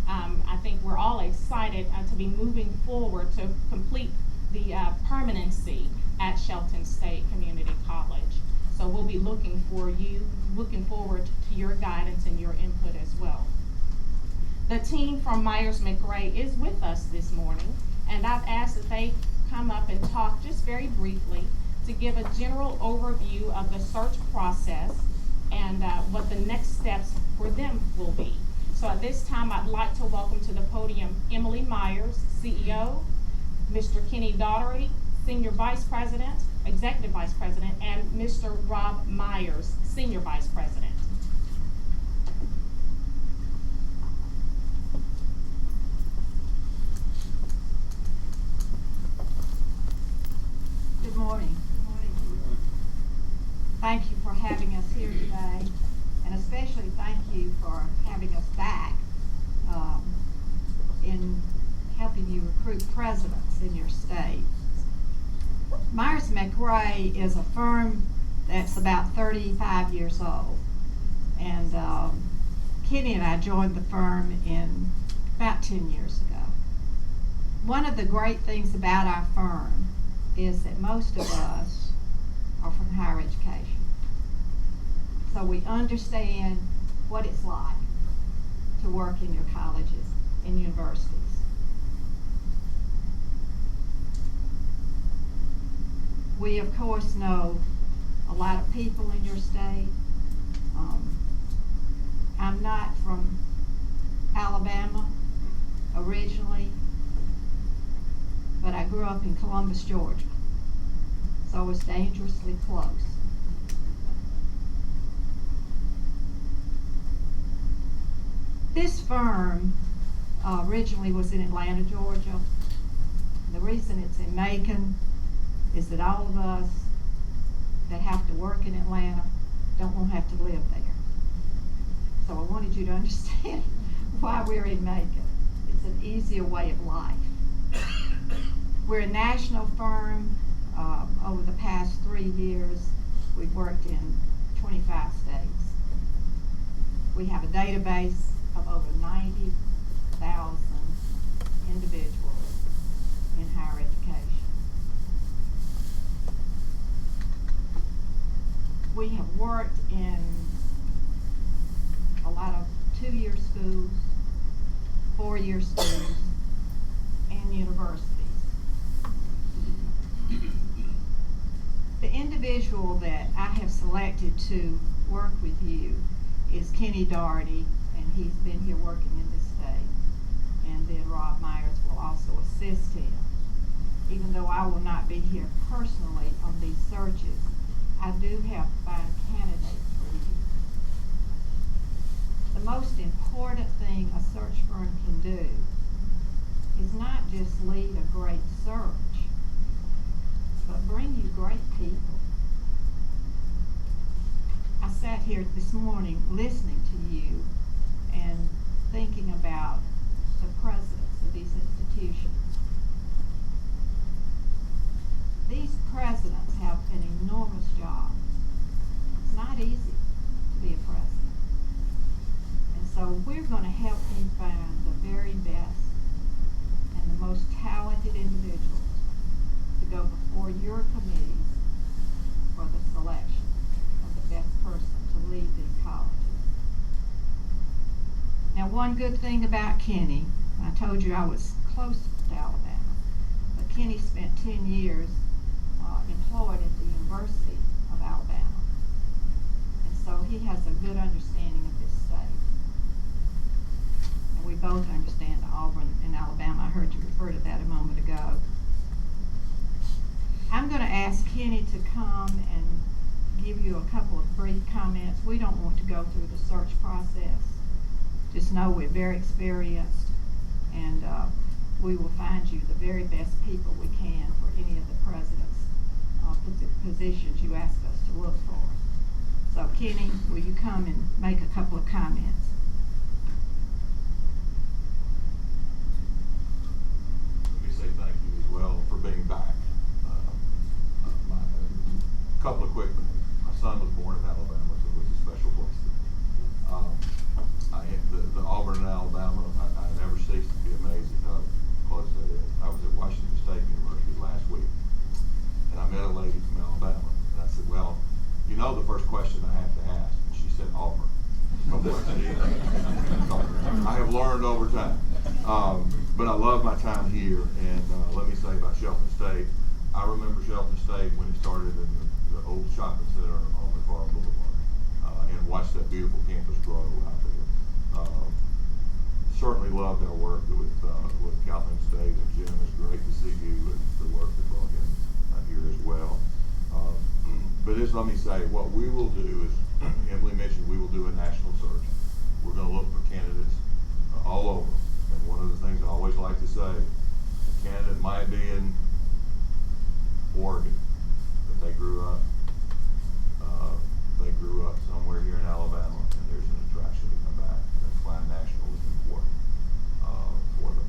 I think we're all excited to be moving forward to complete the permanency at Shelton State Community College. So we'll be looking forward to your guidance and your input as well. The team from Myers-McRae is with us this morning, and I've asked that they come up and talk just very briefly to give a general overview of the search process and what the next steps for them will be. So at this time, I'd like to welcome to the podium Emily Myers, CEO, Mr. Kenny Daugherty, Senior Vice President, Executive Vice President, and Mr. Rob Myers, Senior Vice President. Good morning. Thank you for having us here today, and especially thank you for having us back in helping you recruit presidents in your state. Myers-McRae is a firm that's about 35 years old, and Kenny and I joined the firm in about 10 years ago. One of the great things about our firm is that most of us are from higher education. So we understand what it's like to work in your colleges and universities. We, of course, know a lot of people in your state. I'm not from Alabama originally, but I grew up in Columbus, Georgia, so it's dangerously close. This firm originally was in Atlanta, Georgia. The reason it's in Macon is that all of us that have to work in Atlanta don't want to have to live there. So I wanted you to understand why we're in Macon. It's an easier way of life. We're a national firm. Over the past 3 years, we've worked in 25 states. We have a database of over 90,000 individuals in higher education. We have worked in a lot of 2-year schools, 4-year schools, and universities. The individual that I have selected to work with you is Kenny Daugherty, and he's been here working in this state. And then Rob Myers will also assist him. even though I will not be here personally on these searches, I do have fine candidates for you. The most important thing a search firm can do is not just lead a great search, but bring you great people. I sat here this morning listening to you and thinking about the presidents of these institutions. These presidents have an enormous job. It's not easy to be a president. And so we're going to help you find the very best and the most talented individuals to go before your committees for the selection of the best person to lead these colleges. Now, one good thing about Kenny, I told you I was close to Alabama, but Kenny spent 10 years employed at the University of Alabama. And so he has a good understanding of this state. And we both understand Auburn and Alabama. I heard you refer to that a moment ago. I'm going to ask Kenny to come and give you a couple of brief comments. We don't want to go through the search process. Just know we're very experienced, and we will find you the very best people we can for any of the president's positions you ask us to look for. So Kenny, will you come and make a couple of comments? Let me say thank you as well for being back. A couple of quick things. My son was born in Alabama, so it was a special place to me. The Auburn and Alabama, I never cease to be amazed at how close that is. I was at Washington State University last week, and I met a lady from Alabama, and I said, well, you know the first question I have to ask, and she said Auburn. I have learned over time, but I love my time here, and let me say about Shelton State, I remember Shelton State when it started in the old shopping center on McFarland Boulevard, and watched that beautiful campus grow out there. Certainly loved our work with Calhoun State, and Jim, it's great to see you and the work that brought him here as well. But just let me say, what we will do is, Emily mentioned, we will do a national search. We're going to look for candidates all over. And one of the things I always like to say, a candidate might be in Oregon, but they grew up somewhere here in Alabama, and there's an attraction to come back. That's why national is important for them.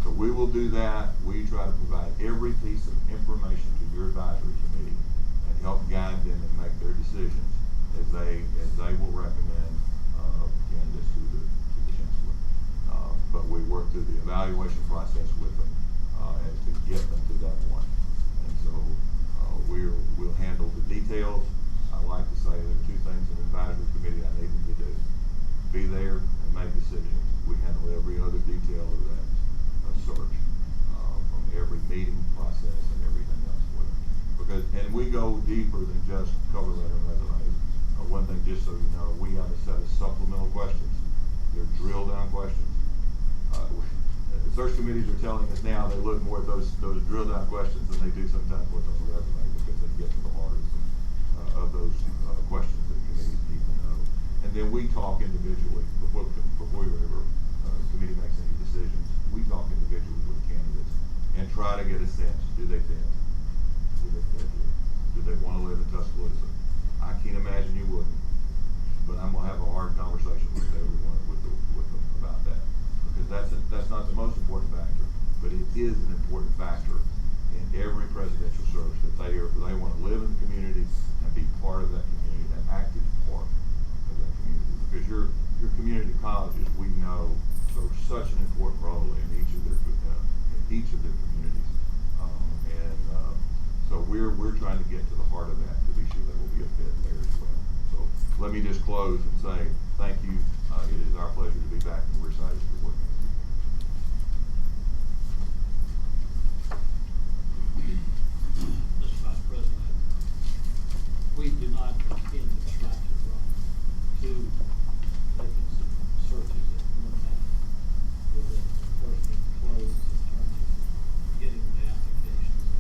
So we will do that. We try to provide every piece of information to your advisory committee and help guide them and make their decisions as they will recommend candidates to the chancellor. But we work through the evaluation process with them and to get them to that point. And so we'll handle the details. I like to say there are two things in an advisory committee I need them to do: be there and make decisions. We handle every other detail of that search, from every meeting process and everything else for them. And we go deeper than just cover letter and resumes. One thing, just so you know, we have a set of supplemental questions. They're drill down questions. Search committees are telling us now they look more at those drill down questions than they do sometimes what's on the resume, because they get to the heart of those questions that committees need to know. And then we talk individually before ever committee makes any decisions. We talk individually with candidates and try to get a sense: do they fit? Do they want to live in Tuscaloosa? I can't imagine you wouldn't, but I'm gonna have a hard conversation with everyone with them about that, because that's not the most important factor, but it is an important factor in every presidential search, that they want to live in the community and be part of that community, an active part of that community. Because your community colleges, we know, serve such an important role in each of their communities, so we're trying to get to the heart of that to be sure there will be a fit there as well. So let me just close and say thank you. It is our pleasure to be back, and we're excited to be working with you. Mr. Vice President, we do not intend to try to run two vacancy searches at one time, with a person closed in terms of getting the applications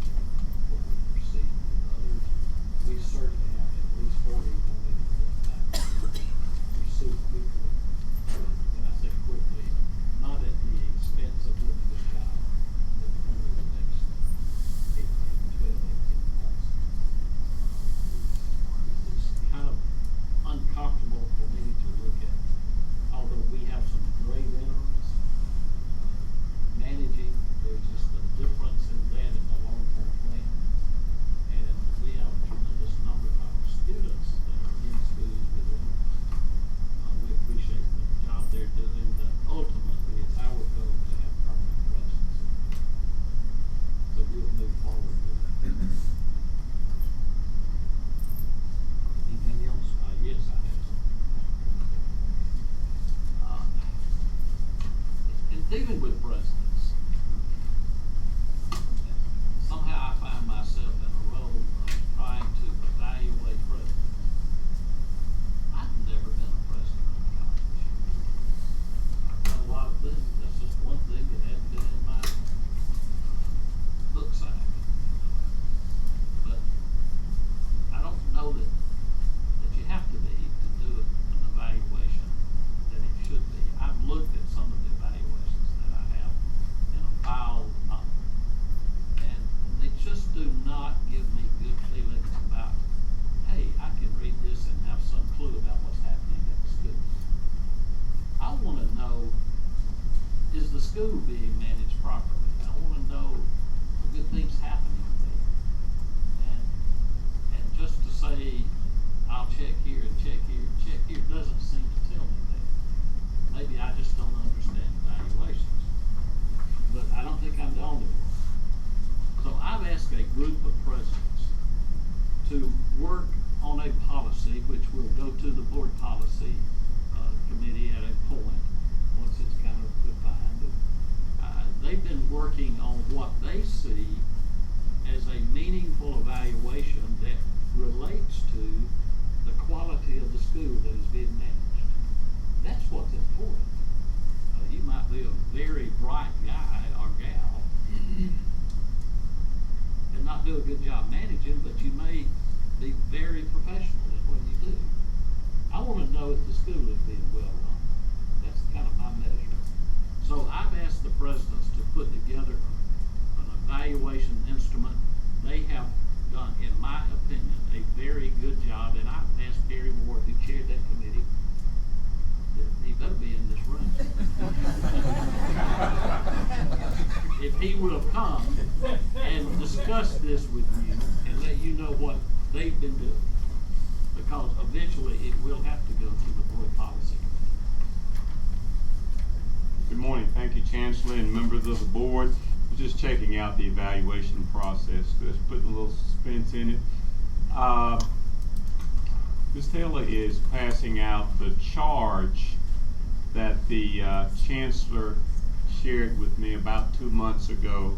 dealing with presidents, somehow I find myself in a role of trying to evaluate presidents. I've never been a president of a college. I've done a lot of things. That's just one thing that hadn't been in my book sack. But I don't know that you have to be to do an evaluation that it should be. I've looked at some of the evaluations that I have in a file up, and they just do not give me good feelings about, hey, I can read this and have some clue about what's happening at the school. I wanna know, is the school being managed properly? I wanna know the good things happening there. And just to say, I'll check here and check here and check here, doesn't seem to tell me that. Maybe I just don't understand evaluations. But I don't think I'm the only one. So I've asked a group of presidents to work on a policy, which will go to the board policy committee at a point, once it's kind of defined. They've been working on what they see as a meaningful evaluation that relates to the quality of the school that is being managed. That's what's important. You might be a very bright guy or gal and not do a good job managing, but you may be very professional at what you do. I want to know if the school is being well run. That's kind of my measure. So I've asked the presidents to put together an evaluation instrument. They have done, in my opinion, a very good job, and I've asked Gary Ward, who chaired that committee, that he better be in this room. If he will come and discuss this with you and let you know what they've been doing, because eventually it will have to go to the board policy committee. Good morning. Thank you, Chancellor and members of the board. We're just checking out the evaluation process, just putting a little suspense in it. Ms. Taylor is passing out the charge that the Chancellor shared with me about 2 months ago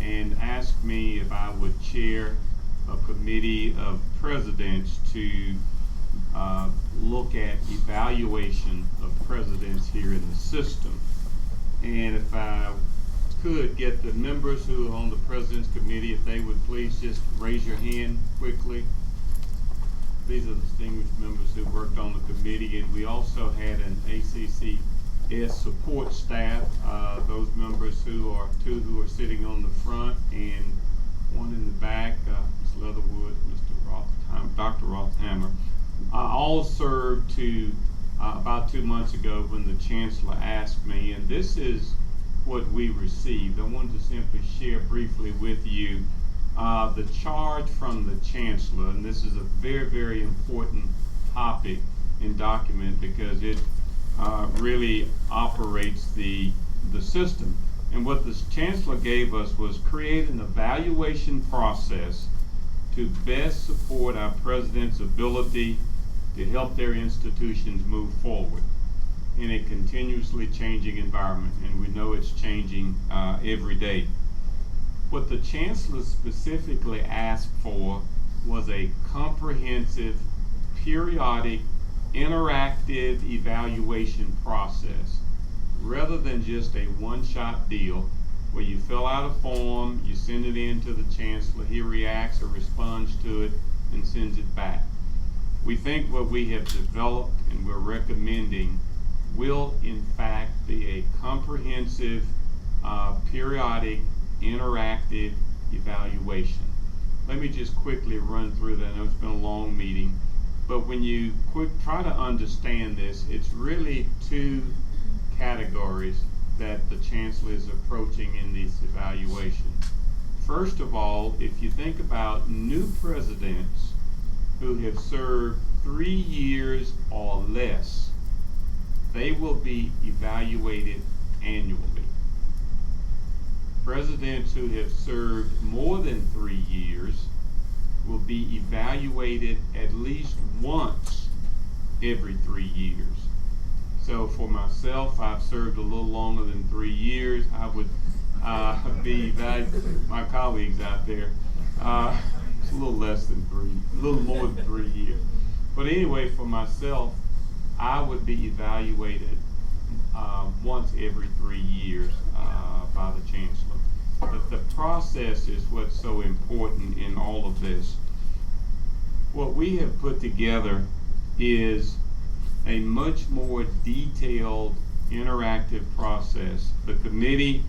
and asked me if I would chair a committee of presidents to look at evaluation of presidents here in the system. And if I could get the members who are on the President's Committee, if they would please just raise your hand quickly. These are distinguished members who worked on the committee, and we also had an ACCS support staff, those members who are sitting on the front and one in the back, Ms. Leatherwood, Dr. Rothammer, all served to about 2 months ago when the Chancellor asked me, and this is what we received. I wanted to simply share briefly with you the charge from the Chancellor, and this is a very, very important topic and document because it really operates the system. And what the Chancellor gave us was create an evaluation process to best support our president's ability to help their institutions move forward in a continuously changing environment, and we know it's changing every day. What the Chancellor specifically asked for was a comprehensive, periodic, interactive evaluation process, rather than just a one-shot deal where you fill out a form, you send it in to the Chancellor, he reacts or responds to it and sends it back. We think what we have developed and we're recommending will in fact be a comprehensive, periodic, interactive evaluation. Let me just quickly run through that. I know it's been a long meeting, but when you try to understand this, it's really two categories that the Chancellor is approaching in this evaluation. First of all, if you think about new presidents who have served 3 years or less, they will be evaluated annually. Presidents who have served more than 3 years will be evaluated at least once every 3 years. So for myself, I've served a little longer than 3 years. I would be valued, my colleagues out there, it's a little less than 3, a little more than 3 years. But anyway, for myself, I would be evaluated once every 3 years by the chancellor. But the process is what's so important in all of this. What we have put together is a much more detailed, interactive process. The committee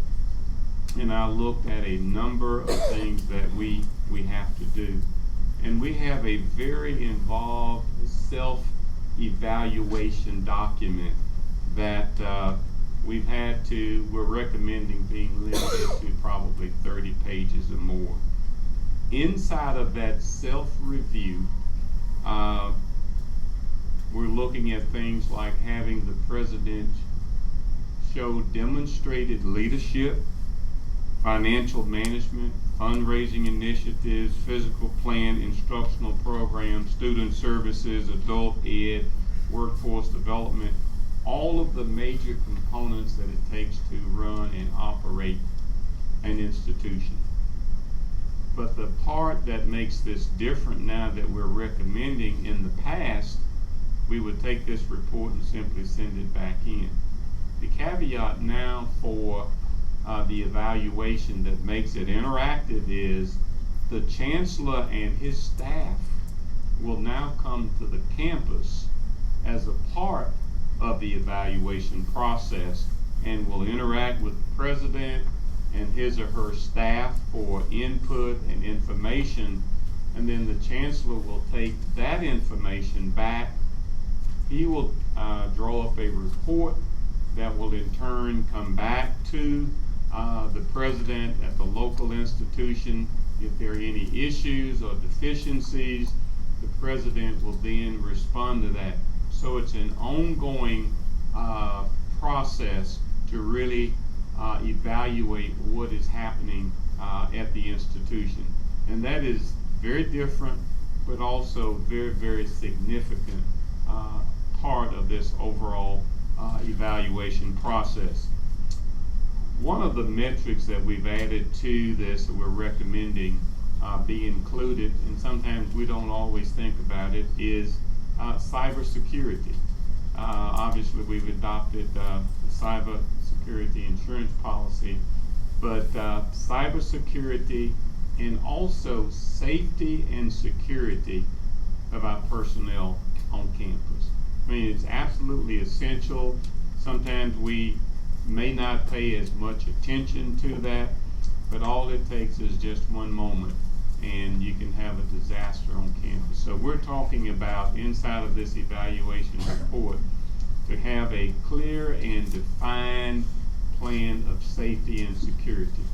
and I looked at a number of things that we have to do. And we have a very involved self-evaluation document that we're recommending being limited to probably 30 pages or more. Inside of that self-review, we're looking at things like having the president show demonstrated leadership, financial management, fundraising initiatives, physical plan, instructional programs, student services, adult ed, workforce development, all of the major components that it takes to run and operate an institution. But the part that makes this different now that we're recommending, in the past, we would take this report and simply send it back in. The caveat now for the evaluation that makes it interactive is the chancellor and his staff will now come to the campus as a part of the evaluation process and will interact with the president and his or her staff for input and information, and then the chancellor will take that information back. He will draw up a report that will in turn come back to the president at the local institution. If there are any issues or deficiencies, the president will then respond to that. So it's an ongoing process to really evaluate what is happening at the institution. And that is very different, but also very, very significant part of this overall evaluation process. One of the metrics that we've added to this that we're recommending be included, and sometimes we don't always think about it, is cybersecurity. Obviously, we've adopted cybersecurity insurance policy, but cybersecurity and also safety and security of our personnel on campus. I mean, it's absolutely essential. Sometimes we may not pay as much attention to that, but all it takes is just one moment and you can have a disaster on campus. So we're talking about, inside of this evaluation report, to have a clear and defined plan of safety and security.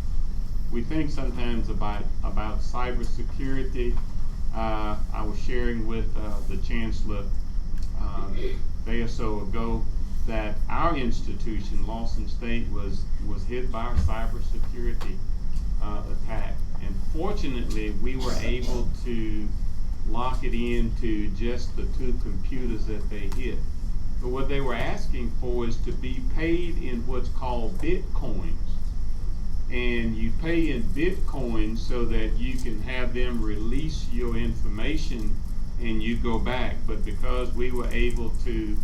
We think sometimes about cybersecurity. I was sharing with the chancellor a day or so ago that our institution, Lawson State, was hit by a cybersecurity attack. And fortunately, we were able to lock it into just the 2 computers that they hit. But what they were asking for is to be paid in what's called Bitcoins. And you pay in Bitcoin so that you can have them release your information and you go back. But because we were able to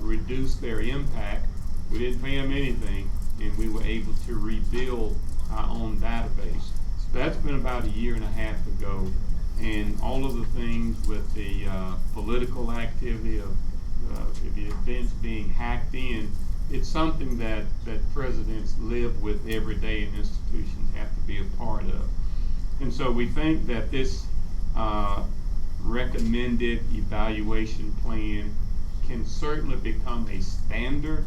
reduce their impact, we didn't pay them anything, and we were able to rebuild our own database. So that's been about 1.5 years ago, and all of the things with the political activity of the events being hacked in, it's something that presidents live with every day and institutions have to be a part of. And so we think that this recommended evaluation plan can certainly become a standard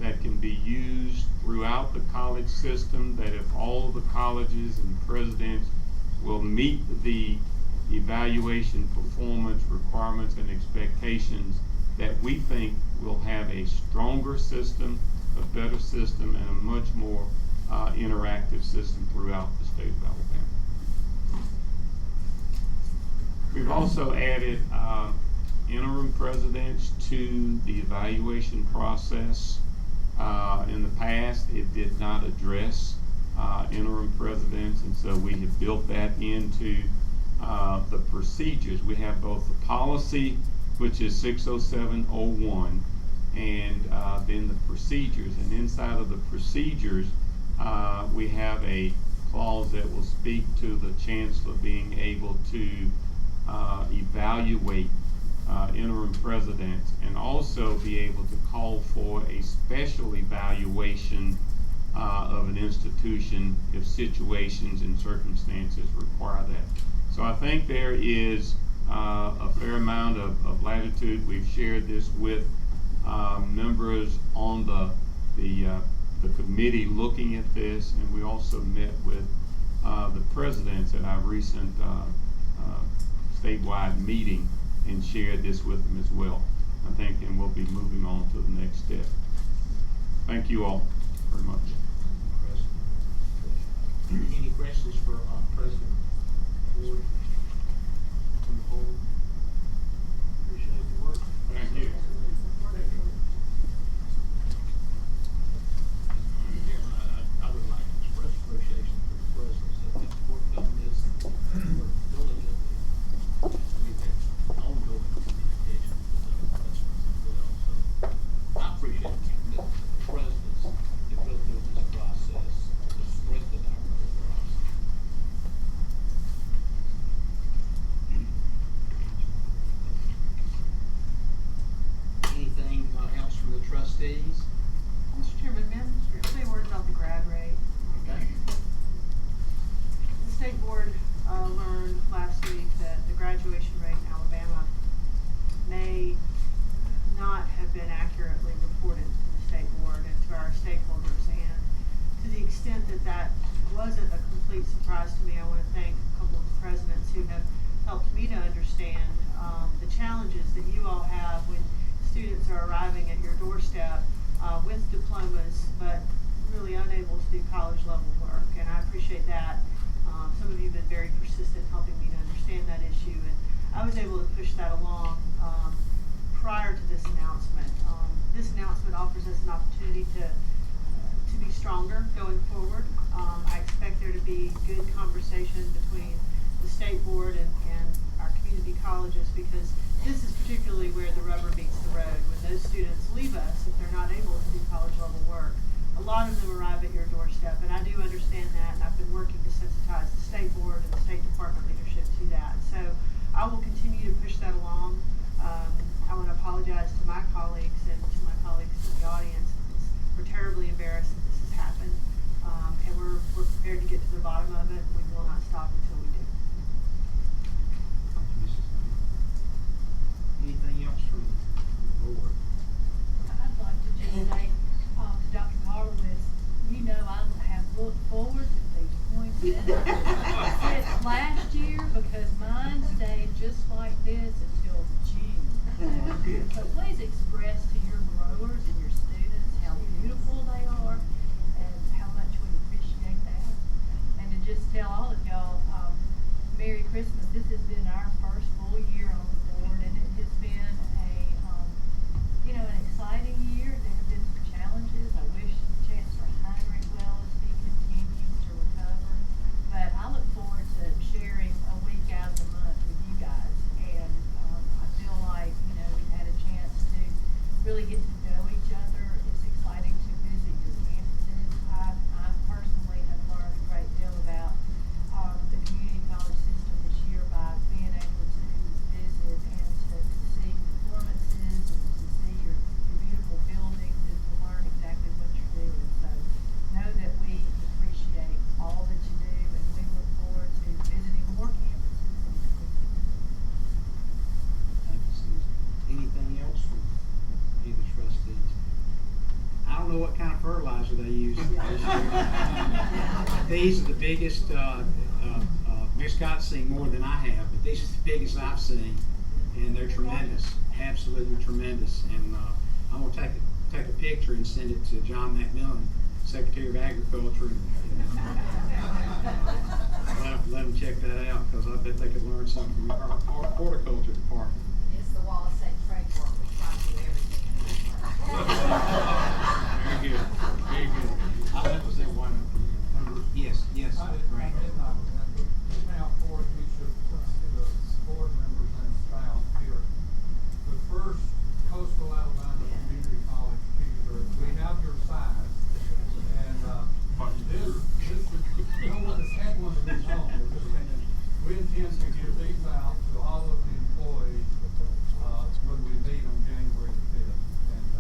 that can be used throughout the college system, that if all the colleges and presidents will meet the evaluation performance requirements and expectations, that we think we'll have a stronger system, a better system, and a much more interactive system throughout the state of Alabama. We've also added interim presidents to the evaluation process. In the past, it did not address interim presidents, and so we have built that into the procedures. We have both the policy, which is 60701, and then the procedures. And inside of the procedures, we have a clause that will speak to the chancellor being able to evaluate interim presidents, and also be able to call for a special evaluation of an institution if situations and circumstances require that. So I think there is a fair amount of latitude. We've shared this with members on the committee looking at this, and we also met with the presidents at our recent statewide meeting and shared this with them as well. I think, and we'll be moving on to the next step. Thank you all very much. Any questions for President Ward from the board? Appreciate the work. Thank you. I would like to express appreciation for the presidents that have worked on this and worked diligently. We've had ongoing communication with the presidents as well. So I appreciate the commitment of the presidents to go through this process to strengthen our process. Anything else from the trustees? Mr. Chairman, may I say a word about the grad rate? Okay. The state board learned last week that the graduation rate in Alabama may not have been accurately reported to the state board and to our stakeholders. And to the extent that that wasn't a complete surprise to me, I want to thank a couple of the presidents who have helped me to understand the challenges that you all have when students are arriving at your doorstep with diplomas, but really unable to do college level work. And I appreciate that. Some of you have been very persistent in helping me to understand that issue. And I was able to push that along prior to this announcement. This announcement offers us an opportunity to be stronger going forward. I expect there to be good conversation between the state board and our community colleges, because this is particularly where the rubber meets the road. When those students leave us, if they're not able to do college level work, a lot of them arrive at your doorstep, and I do understand that, and I've been working to sensitize the state board and the State Department leadership to that. So I will continue to push that along. I want to apologize to my colleagues and to my colleagues in the audience. We're terribly embarrassed that this has happened, and we're prepared to get to the bottom of it. We will not stop until we do. Thank you, Mrs. Knight. Anything else from the board? I'd like to just say, to Dr. Horowitz, you know I have looked forward to these appointments since last year, because mine stayed just like this until June. So please express to your growers and your students how beautiful they are and how much we appreciate that. And to just tell all of y'all, Merry Christmas. This has been our first full year on the board, and it has been an exciting year. There have been some challenges. I wish Chancellor Heinrich well as he continues to recover. But I look forward to sharing a week out of the month with you guys. And I feel like, we've had a chance to really get to know each other. It's exciting to visit your campuses. I personally have learned a great deal about the community college system this year by being able to visit and to see performances and to see your beautiful buildings and to learn exactly what you're doing. So know that we appreciate all that you do, and we look forward to visiting more campuses in 2016. Thank you, Susan. Anything else from any of the trustees? I don't know what kind of fertilizer they use this year. These are the biggest, Miss Scott's seen more than I have, but these are the biggest I've seen, and they're tremendous, absolutely tremendous. And I'm gonna take a picture and send it to John McMillan, Secretary of Agriculture, and let them check that out, because I bet they could learn something from our horticulture department. It's the Wallace State Trade Work, we try to do everything in this work. Very good, very good. I'll have to say one. Yes, yes, Grant. Now, for each of the board members and staff here, the first Coastal Alabama Community College teacher, we have your size, and, this is, no one has had one of these home, and we intend to give these out to all of the employees, when we meet on January the 5th. And,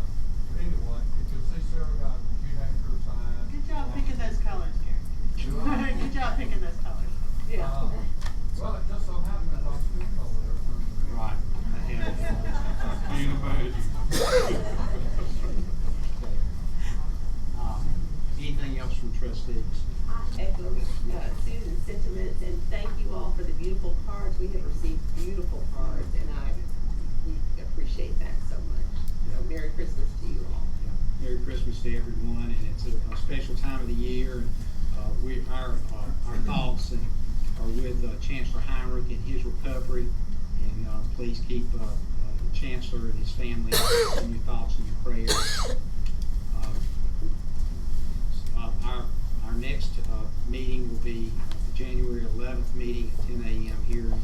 anyway, if you'll see Sarah Godwin, she has your size. Good job picking those colors, Gary. Good job picking those colors. Yeah. Well, it just so happens that our skin color there. Right. Anything else from trustees? I echo Susan's sentiments and thank you all for the beautiful cards. We have received beautiful cards and we appreciate that so much. So Merry Christmas to you all. Merry Christmas to everyone, and it's a special time of the year. Our thoughts are with Chancellor Heinrich and his recovery, and please keep the Chancellor and his family in your thoughts and your prayers. Our next meeting will be the January 11th meeting at 10 a.m. here in